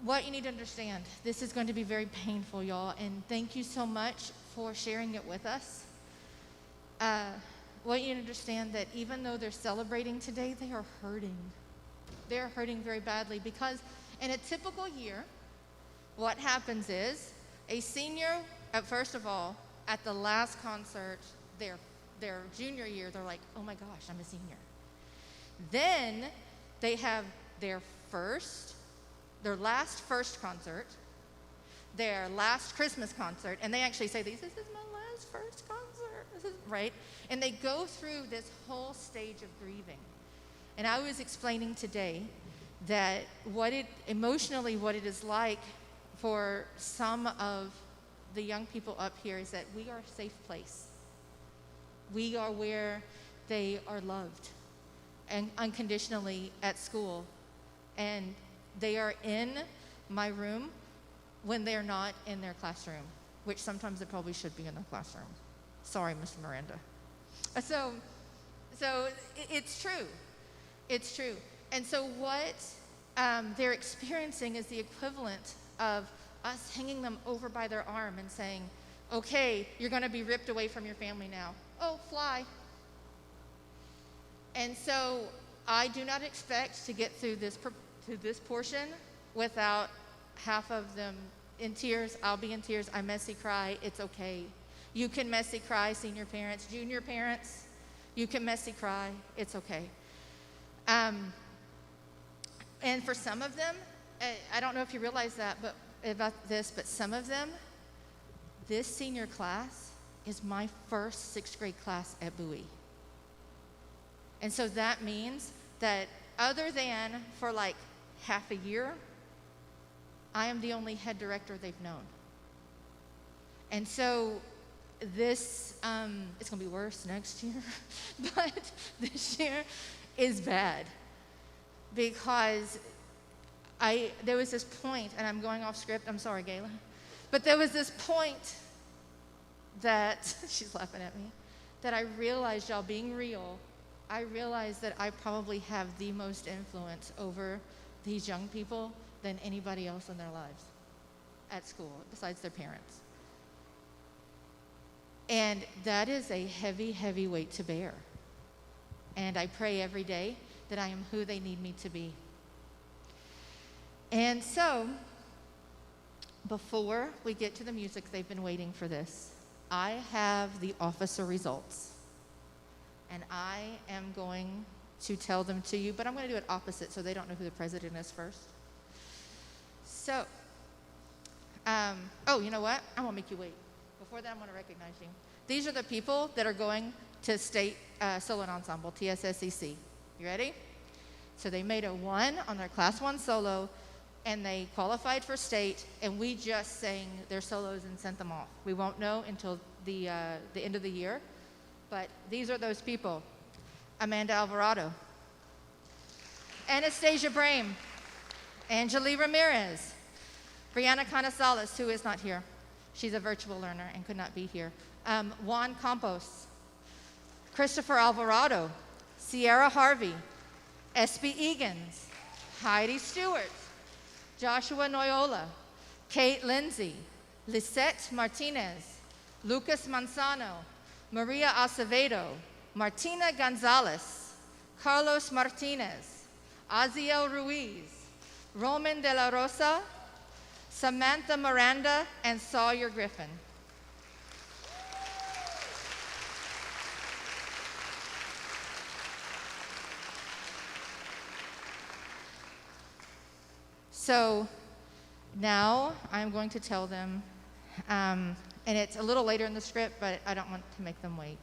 what you need to understand, this is going to be very painful, y'all, and thank you so much for sharing it with us. What you need to understand that even though they're celebrating today, they are hurting. They're hurting very badly because in a typical year, what happens is a senior, first of all, at the last concert, their junior year, they're like, oh my gosh, I'm a senior. Then they have their last first concert, their last Christmas concert, and they actually say, this is my last first concert, this is, right? And they go through this whole stage of grieving. And I was explaining today that emotionally what it is like for some of the young people up here is that we are a safe place. We are where they are loved and unconditionally at school. And they are in my room when they're not in their classroom, which sometimes they probably should be in the classroom. Sorry, Mr. Miranda. So it's true. It's true. And so what they're experiencing is the equivalent of us hanging them over by their arm and saying, okay, you're going to be ripped away from your family now. Oh, fly. And so I do not expect to get through this portion without half of them in tears. I'll be in tears. I messy cry. It's okay. You can messy cry, senior parents. Junior parents, you can messy cry. It's okay. And for some of them, I don't know if you realize that, but some of them, this senior class is my first 6th grade class at Bowie. And so that means that other than for like half a year, I am the only head director they've known. And so this, it's gonna be worse next year, but this year is bad because there was this point, and I'm going off script, I'm sorry, Gayla, but there was this point that, she's laughing at me, that I realized, y'all, being real, I realized that I probably have the most influence over these young people than anybody else in their lives at school, besides their parents. And that is a heavy, heavy weight to bear. And I pray every day that I am who they need me to be. And so, before we get to the music, they've been waiting for this. I have the officer results. And I am going to tell them to you, but I'm going to do it opposite so they don't know who the president is first. So, oh, you know what? I'm going to make you wait. Before that, I'm going to recognize you. These are the people that are going to state solo and ensemble, TSSEC. You ready? So they made a 1 on their class 1 solo, and they qualified for state, and we just sang their solos and sent them off. We won't know until the end of the year, but these are those people. Amanda Alvarado, Anastasia Brame, Angeli Ramirez, Brianna Canasales, who is not here. She's a virtual learner and could not be here. Juan Campos, Christopher Alvarado, Sierra Harvey, Espy Egan's, Heidi Stewart, Joshua Noyola, Kate Lindsay, Lisette Martinez, Lucas Manzano, Maria Acevedo, Martina Gonzalez, Carlos Martinez, Aziel Ruiz, Roman de la Rosa, Samantha Miranda, and Sawyer Griffin. So now I'm going to tell them, and it's a little later in the script, but I don't want to make them wait.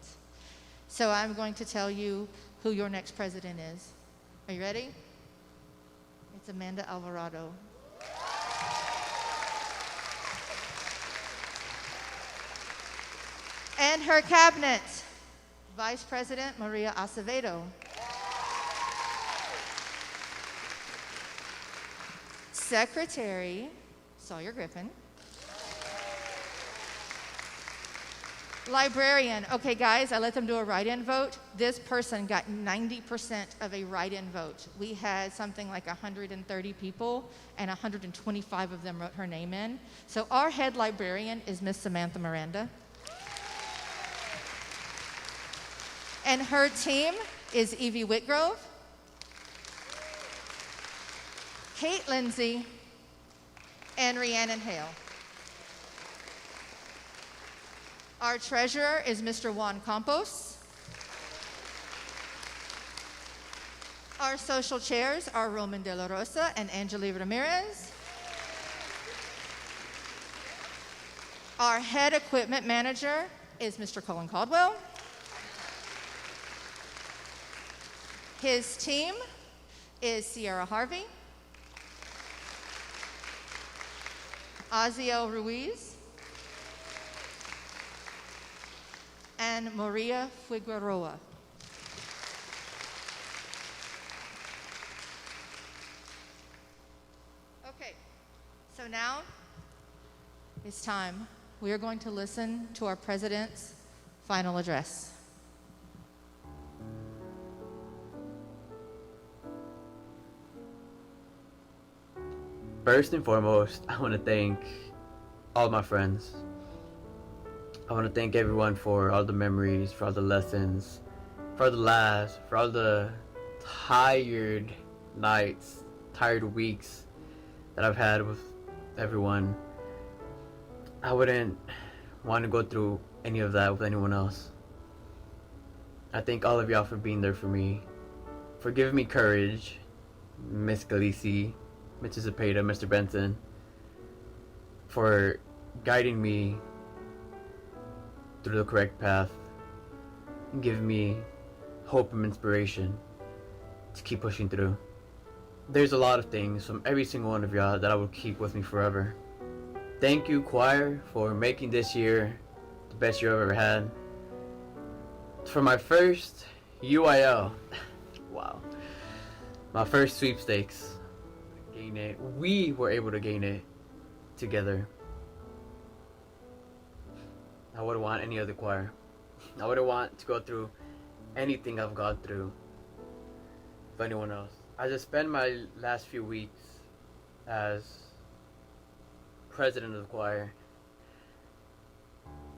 So I'm going to tell you who your next president is. Are you ready? It's Amanda Alvarado. And her cabinet, Vice President Maria Acevedo. Secretary Sawyer Griffin. Librarian. Okay, guys, I let them do a write-in vote. This person got 90% of a write-in vote. We had something like 130 people, and 125 of them wrote her name in. So our head librarian is Miss Samantha Miranda. And her team is Evie Whitgrove, Kate Lindsay, and Rhiannon Hale. Our treasurer is Mr. Juan Campos. Our social chairs are Roman De La Rosa and Angeli Ramirez. Our head equipment manager is Mr. Colin Caldwell. His team is Sierra Harvey, Aziel Ruiz, and Maria Figueroa. Okay, so now it's time. We are going to listen to our president's final address. First and foremost, I want to thank all my friends. I want to thank everyone for all the memories, for all the lessons, for all the laughs, for all the tired nights, tired weeks that I've had with everyone. I wouldn't want to go through any of that with anyone else. I thank all of y'all for being there for me, for giving me courage, Miss Galisi, Mr. Zepeda, Mr. Benson, for guiding me through the correct path and giving me hope and inspiration to keep pushing through. There's a lot of things from every single one of y'all that I will keep with me forever. Thank you, choir, for making this year the best year I've ever had. For my first UIL, wow, my first sweepstakes, we were able to gain it together. I wouldn't want any other choir. I wouldn't want to go through anything I've gone through for anyone else. I just spent my last few weeks as president of the choir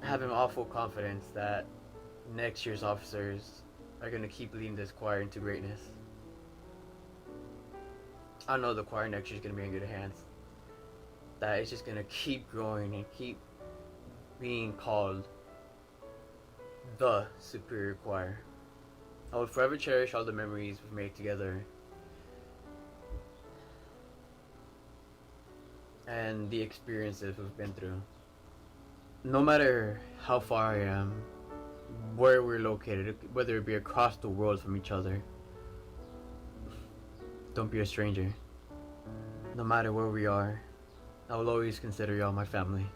having awful confidence that next year's officers are going to keep leading this choir into greatness. I know the choir next year is going to be in good hands. That it's just going to keep growing and keep being called the superior choir. I will forever cherish all the memories we've made together and the experiences we've been through. No matter how far I am, where we're located, whether it be across the world from each other, don't be a stranger. No matter where we are, I will always consider y'all my family.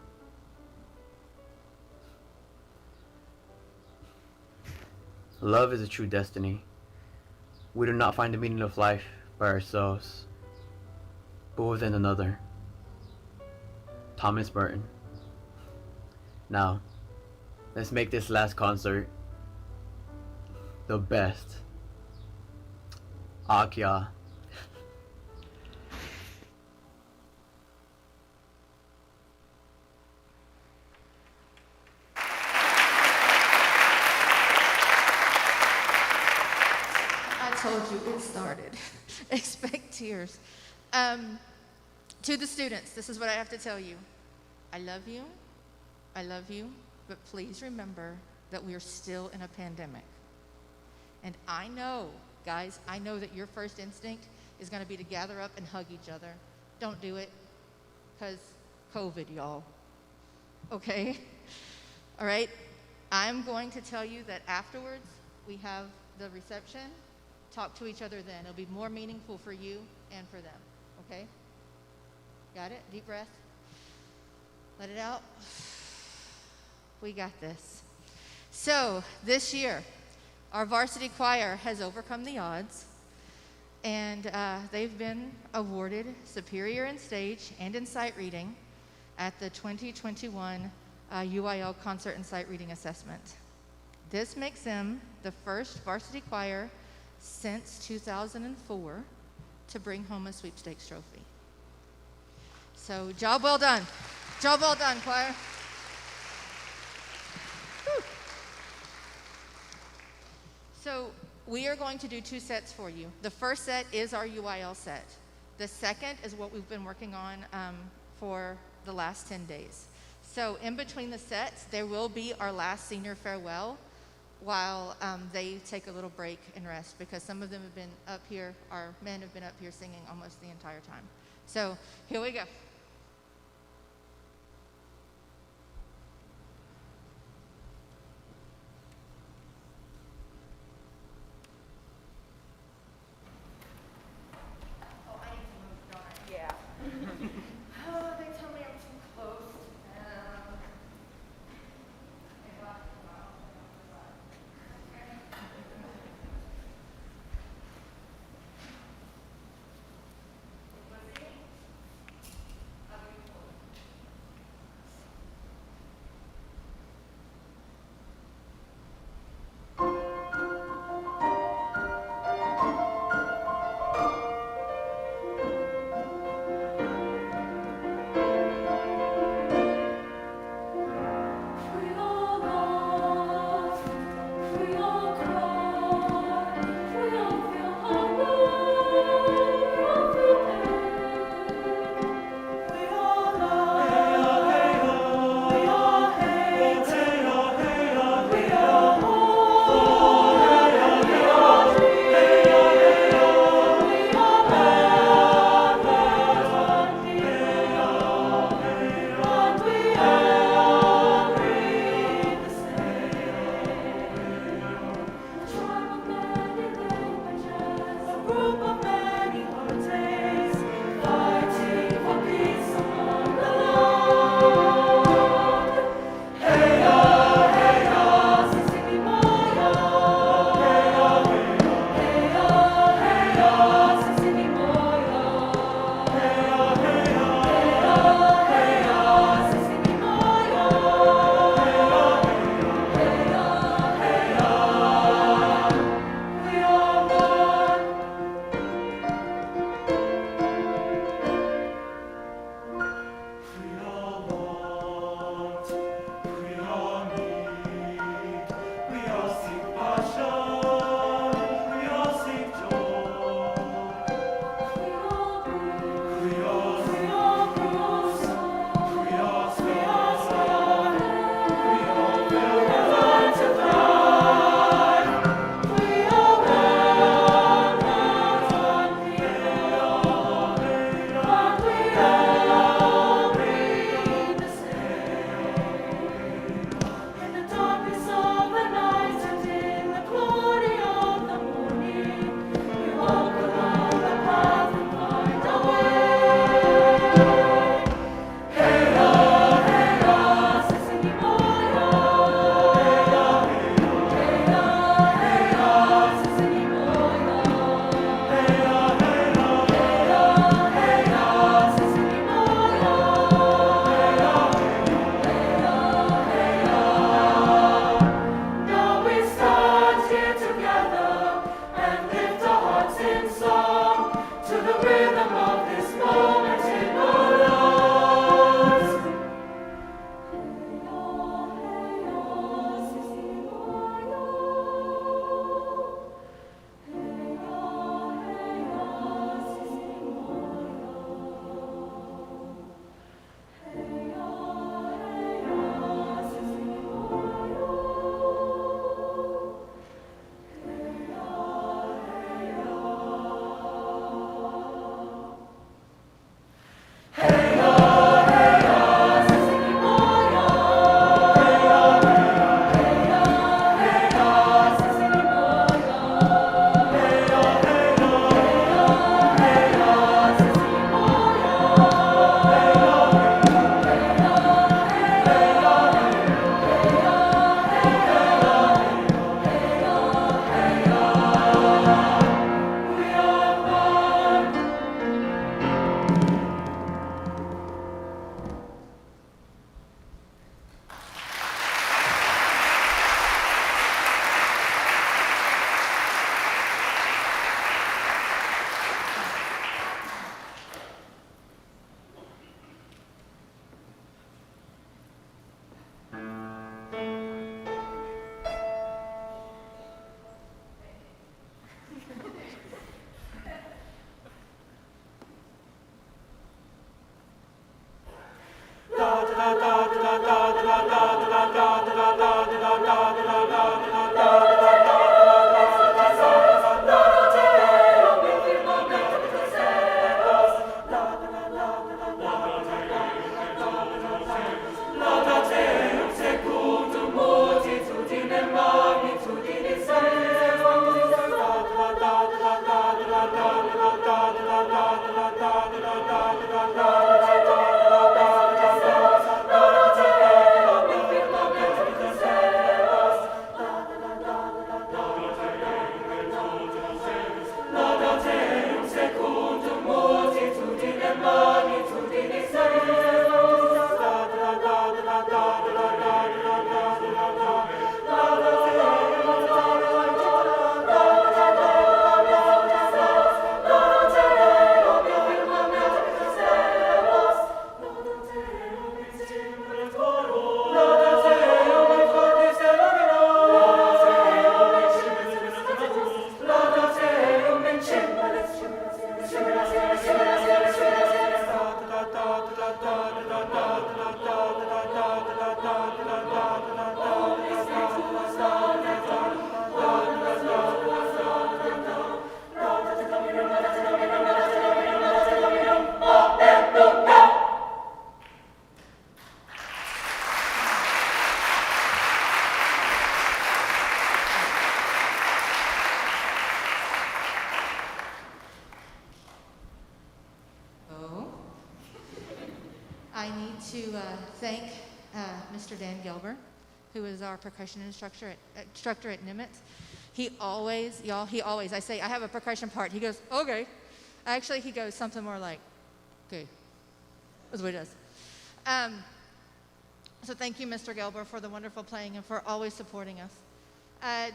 Love is a true destiny. We do not find the meaning of life by ourselves, but within another. Thomas Merton. Now, let's make this last concert the best. Akya. Told you it started. Expect tears. To the students, this is what I have to tell you. I love you, but please remember that we are still in a pandemic. And I know, guys, I know that your first instinct is going to be to gather up and hug each other. Don't do it, because COVID, y'all. Okay? All right? I'm going to tell you that afterwards we have the reception. Talk to each other then. It'll be more meaningful for you and for them, okay? Got it? Deep breath. Let it out. We got this. So, this year, our varsity choir has overcome the odds, and they've been awarded Superior in Stage and in Sight Reading at the 2021 UIL concert and sight reading assessment. This makes them the first varsity choir since 2004 to bring home a sweepstakes trophy. So job well done. Job well done, choir. Whew. So we are going to do 2 sets for you. The first set is our UIL set. The second is what we've been working on for the last 10 days. So in between the sets, there will be our last senior farewell while they take a little break and rest, because some of them have been up here, our men have been up here singing almost the entire time. So here we go. thank Mr. Dan Gelber, who is our percussion instructor at Nimitz. He always, I say, I have a percussion part. He goes, okay. Actually, he goes something more like, okay. That's what he does. So thank you, Mr. Gelber, for the wonderful playing and for always supporting us.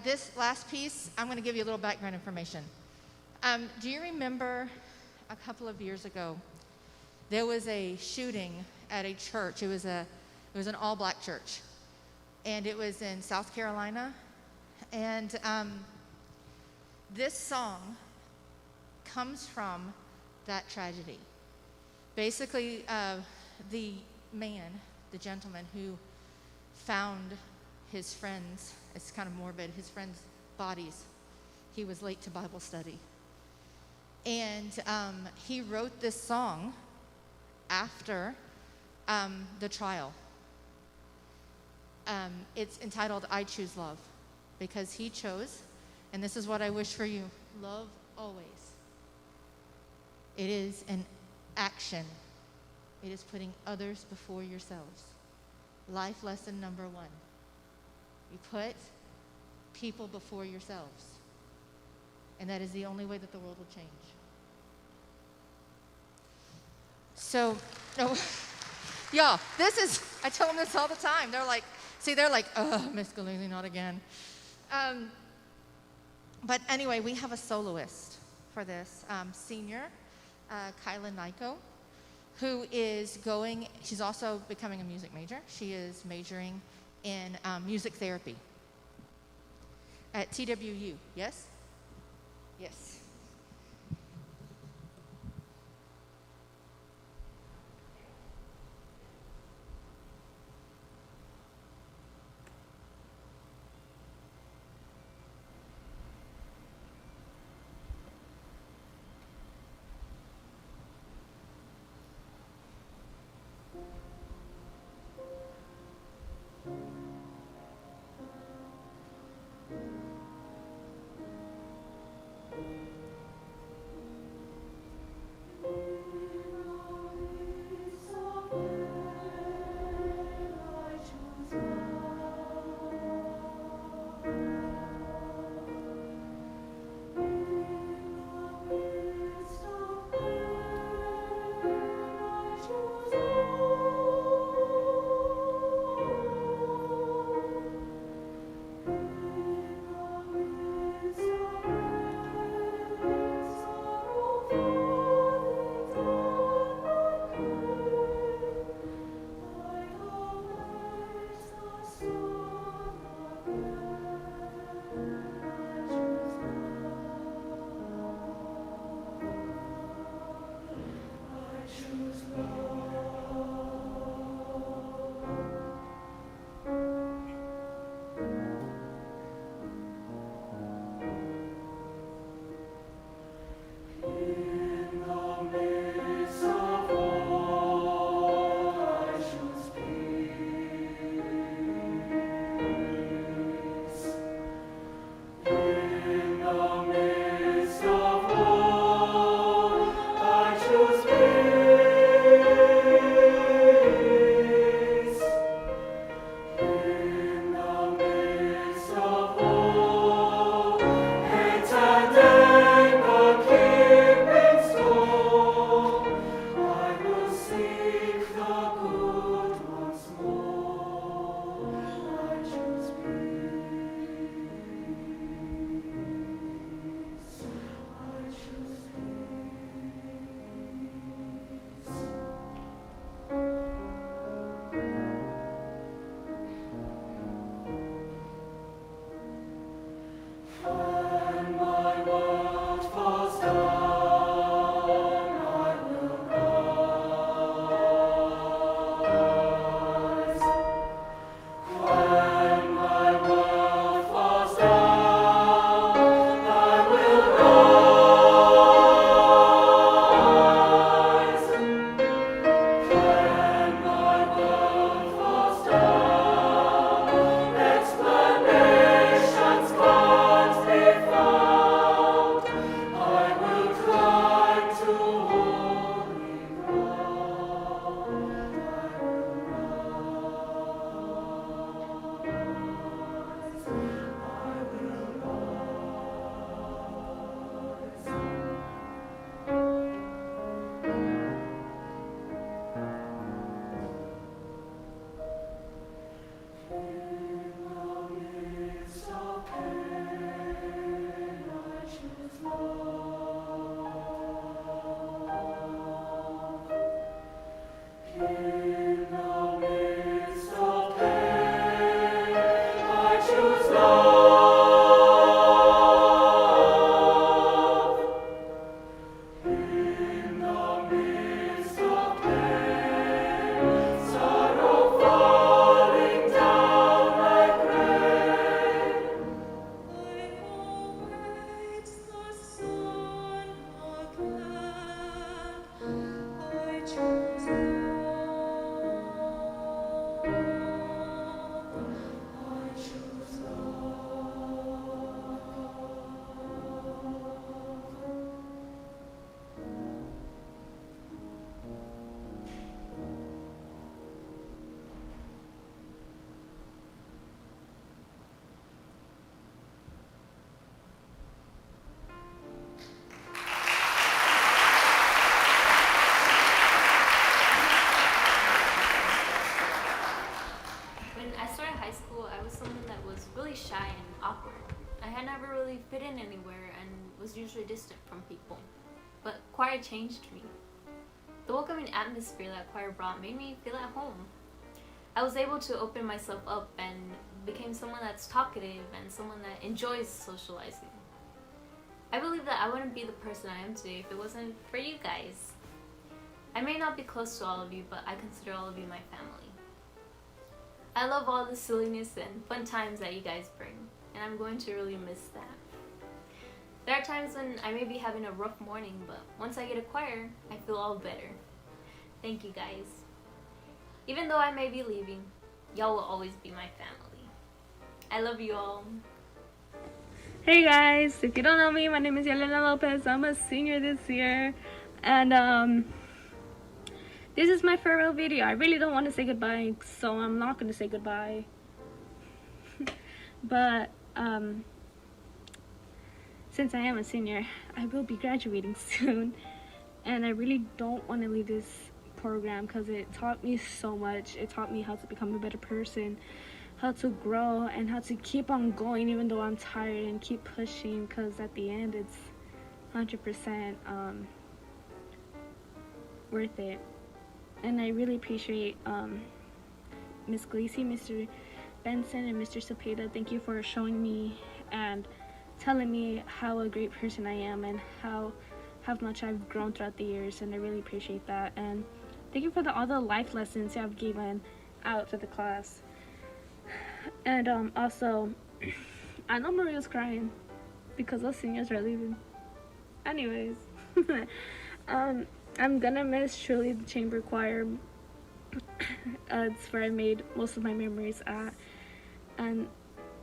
This last piece, I'm going to give you a little background information. Do you remember a couple of years ago, there was a shooting at a church. It was an all-black church, and it was in South Carolina. And this song comes from that tragedy. Basically, the gentleman who found his friends, it's kind of morbid, his friends' bodies. He was late to Bible study. And he wrote this song after the trial. It's entitled I Choose Love, because he chose, and this is what I wish for you, love always. It is an action. It is putting others before yourselves. Life lesson number 1. You put people before yourselves. And that is the only way that the world will change. So, y'all, I tell them this all the time. They're like, Miss Galini, not again. But anyway, we have a soloist for this, senior, Kyla Nyko, who is she's also becoming a music major. She is majoring in music therapy at TWU, yes? Yes. When I started high school, I was someone that was really shy and awkward. I had never really fit in anywhere and was usually distant from people. But choir changed me. The welcoming atmosphere that choir brought made me feel at home. I was able to open myself up and became someone that's talkative and someone that enjoys socializing. I believe that I wouldn't be the person I am today if it wasn't for you guys. I may not be close to all of you, but I consider all of you my family. I love all the silliness and fun times that you guys bring, and I'm going to really miss that. There are times when I may be having a rough morning, but once I get a choir, I feel all better. Thank you guys. Even though I may be leaving, y'all will always be my family. I love you all. Hey guys, if you don't know me, my name is Yelena Lopez. I'm a senior this year, and this is my farewell video. I really don't want to say goodbye, so I'm not going to say goodbye. But since I am a senior, I will be graduating soon, and I really don't want to leave this program because it taught me so much. It taught me how to become a better person, how to grow, and how to keep on going even though I'm tired, and keep pushing, because at the end it's 100% worth it. And I really appreciate Miss Gleacy, Mr. Benson, and Mr. Cepeda. Thank you for showing me and telling me how a great person I am and how much I've grown throughout the years, and I really appreciate that. And thank you for all the life lessons you have given out to the class. And also, I know Maria's crying because those seniors are leaving. Anyways, I'm gonna miss truly the chamber choir. It's where I made most of my memories at, and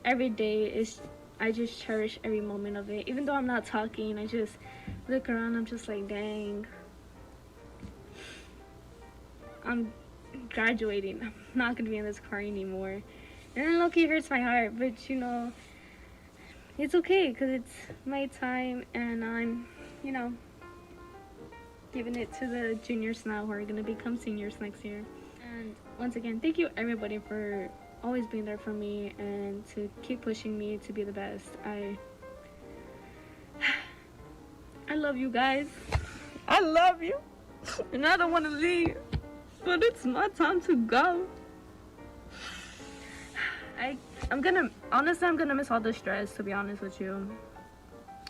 every day is, I just cherish every moment of it. Even though I'm not talking, I just look around, I'm just like, dang, I'm graduating, I'm not gonna be in this choir anymore. And it low-key hurts my heart, but you know, it's okay because it's my time, and I'm, you know, giving it to the juniors now who are gonna become seniors next year. And once again, thank you everybody for always being there for me and to keep pushing me to be the best. I love you guys. I love you, and I don't want to leave, but it's my time to go. I'm gonna miss all the stress, to be honest with you.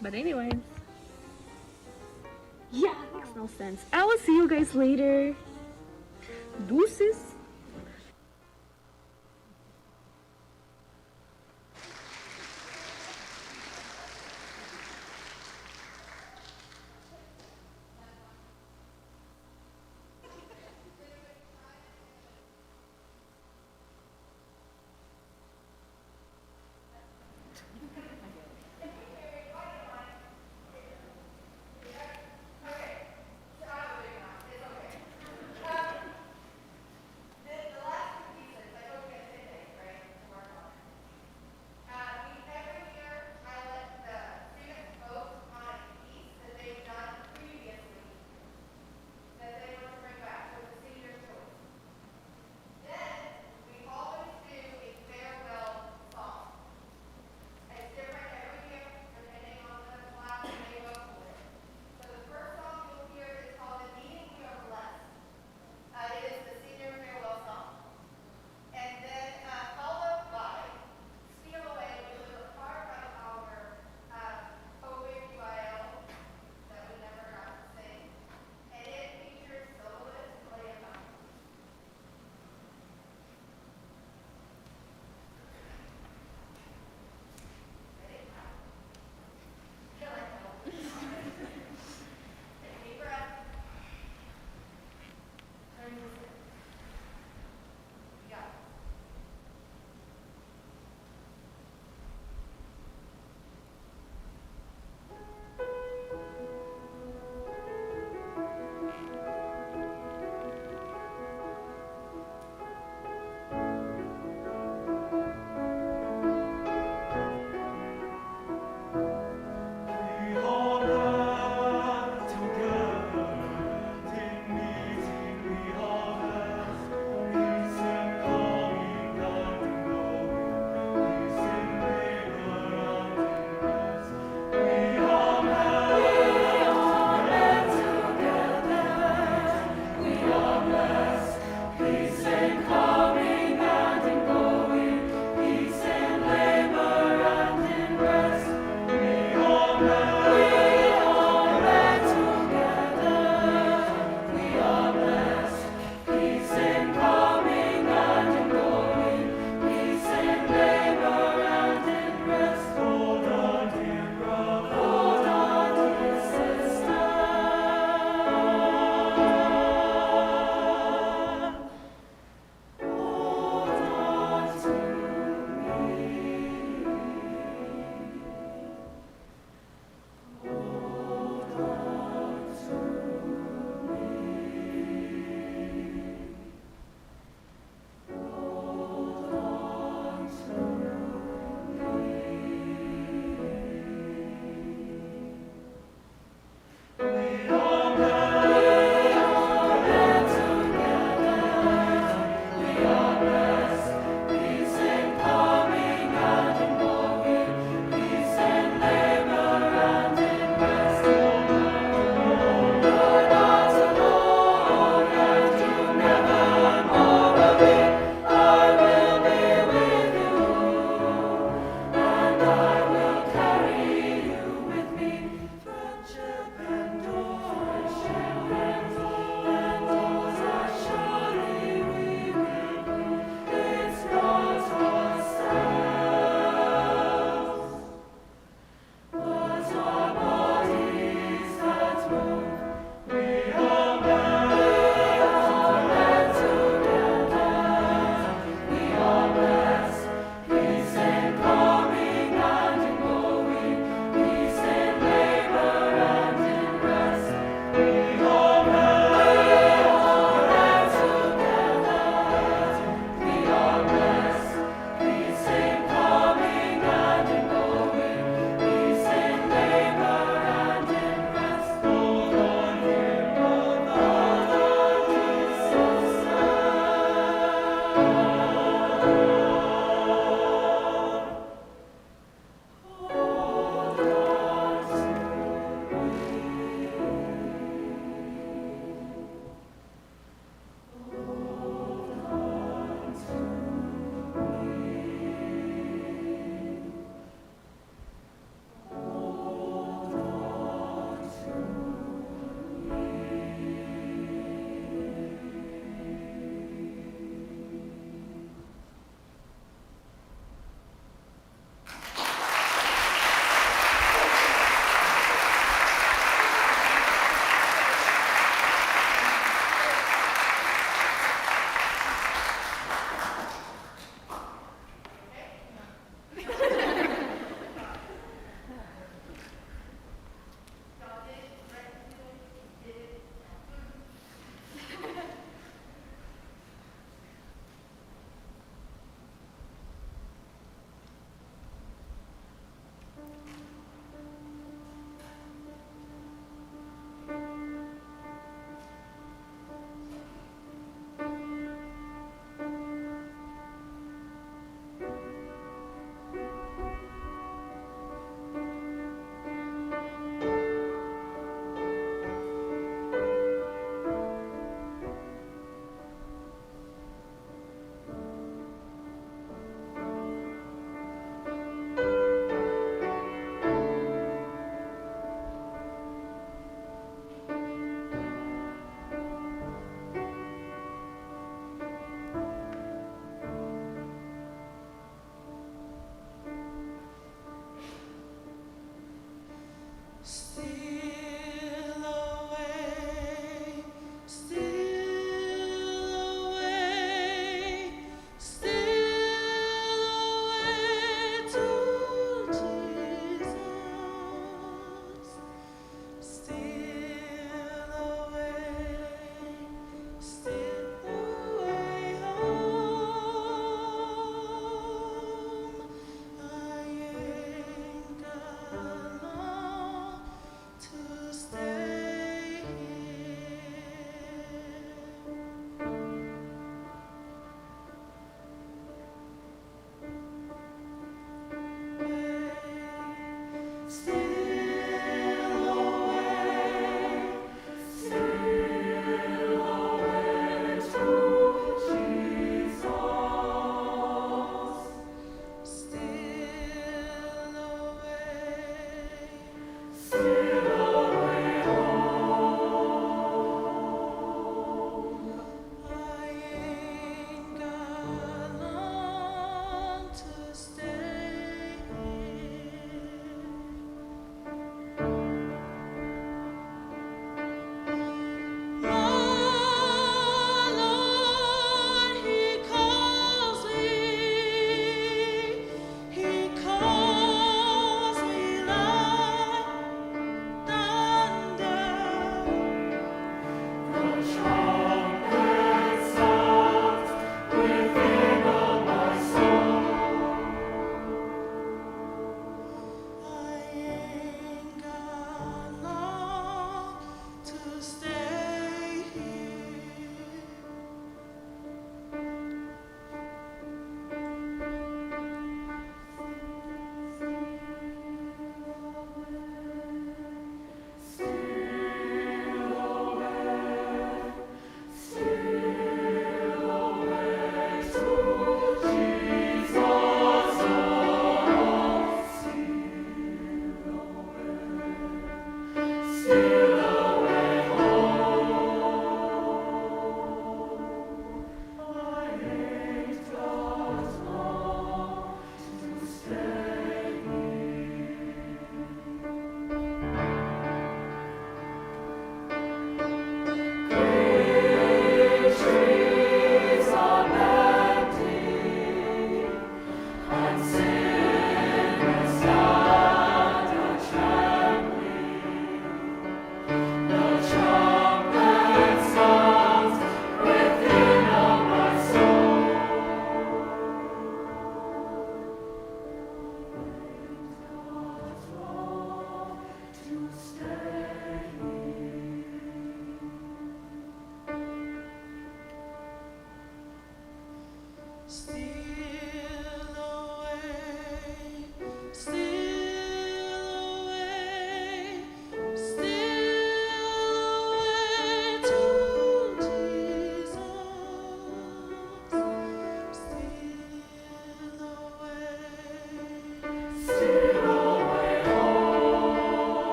But anyways, yeah, it makes no sense. I will see you guys later. Deuces.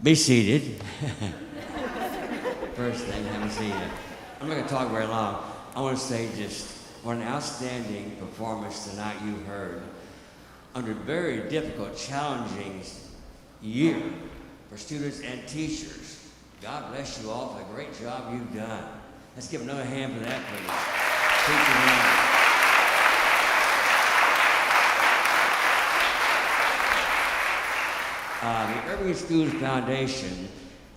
Be seated. First thing, have a seat. I'm not going to talk very long. I want to say just what an outstanding performance tonight you heard under very difficult, challenging year for students and teachers. God bless you all for the great job you've done. Let's give another hand for that, please. The Irving Schools Foundation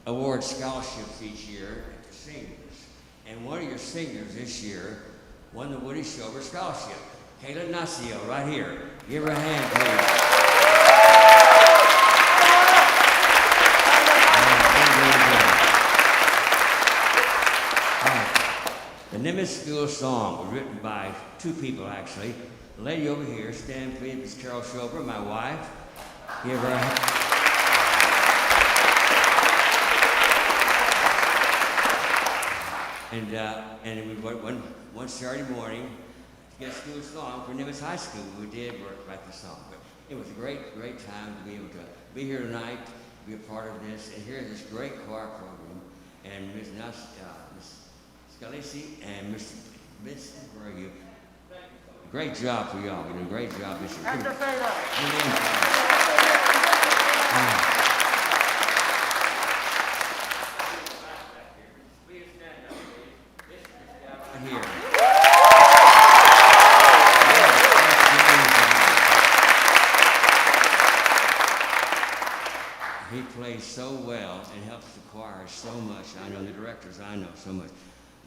awards scholarships each year to seniors. And one of your seniors this year won the Woody Shover Scholarship. Kayla Nacio, right here. Give her a hand, please. The Nimitz School Song was written by two people, actually. The lady over here, stand please, Miss Carol Shover, my wife. Give her a hand. And it was one Saturday morning to get a school song for Nimitz High School. We did write the song, but it was a great time to be able to be here tonight, be a part of this, and hear this great choir program. And Ms. Scalisi and Mr. Vincent, where are you? Great job for y'all. You did a great job this year. Here. He plays so well and helps the choir so much. I know the directors, I know so much.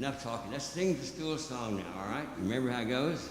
Enough talking. Let's sing the school song now, all right? Remember how it goes?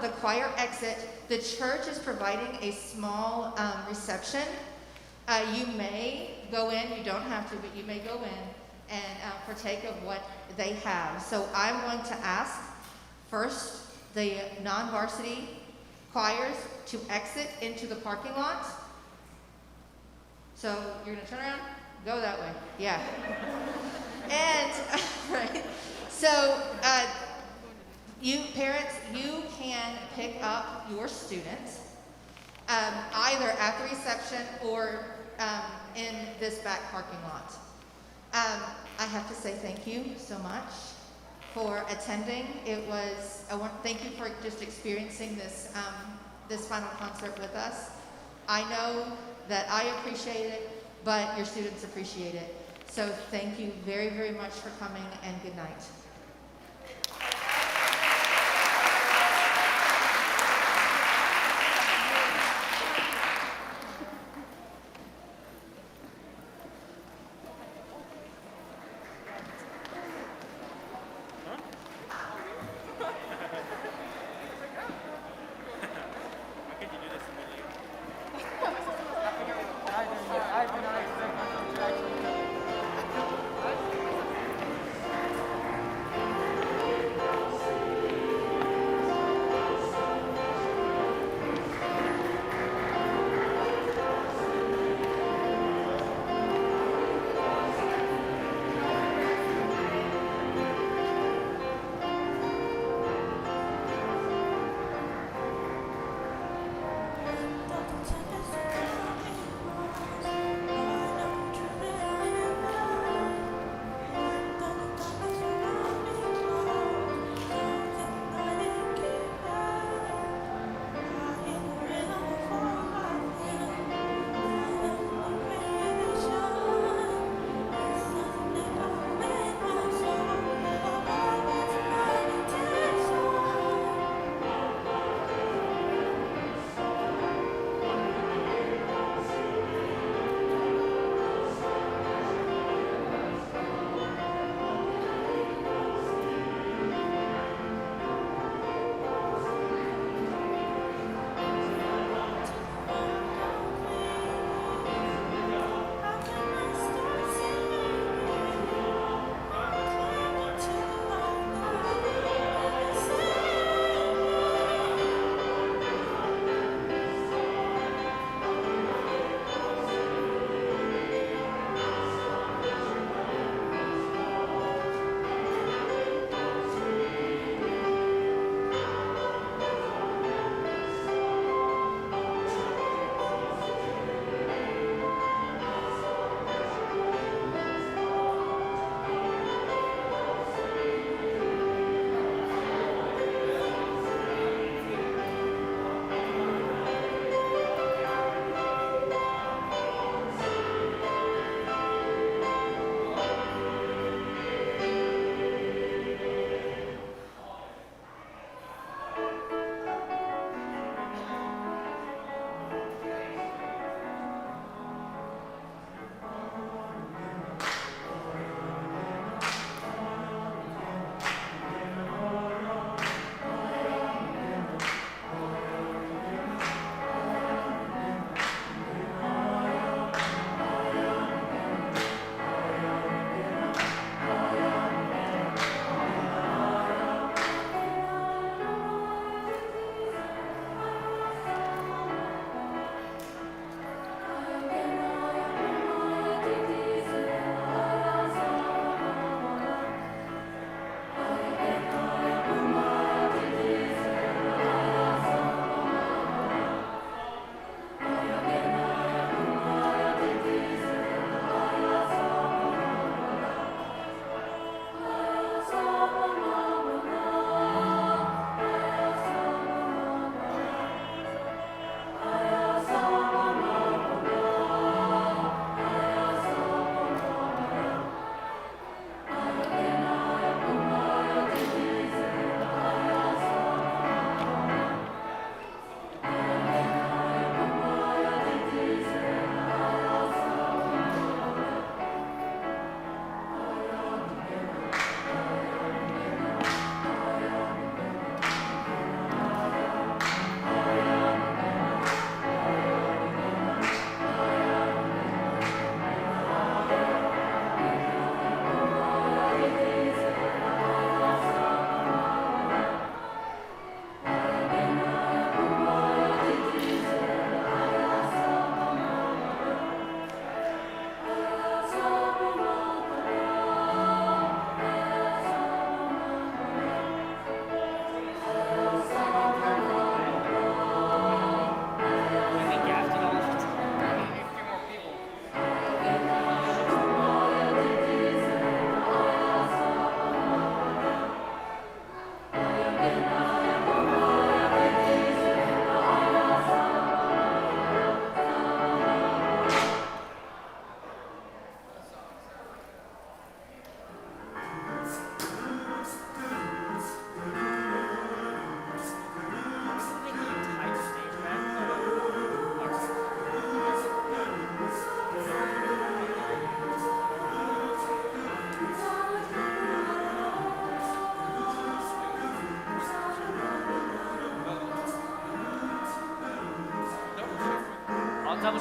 The choir exit. The church is providing a small reception. You may go in, you don't have to, but you may go in and partake of what they have. So I'm going to ask first the non-varsity choirs to exit into the parking lot. So you're gonna turn around, go that way, yeah. And, right, so you parents, you can pick up your students either at the reception or in this back parking lot. I have to say thank you so much for attending. Thank you for just experiencing this this final concert with us. I know that I appreciate it, but your students appreciate it. So thank you very, very much for coming, and good night.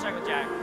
check with Jack.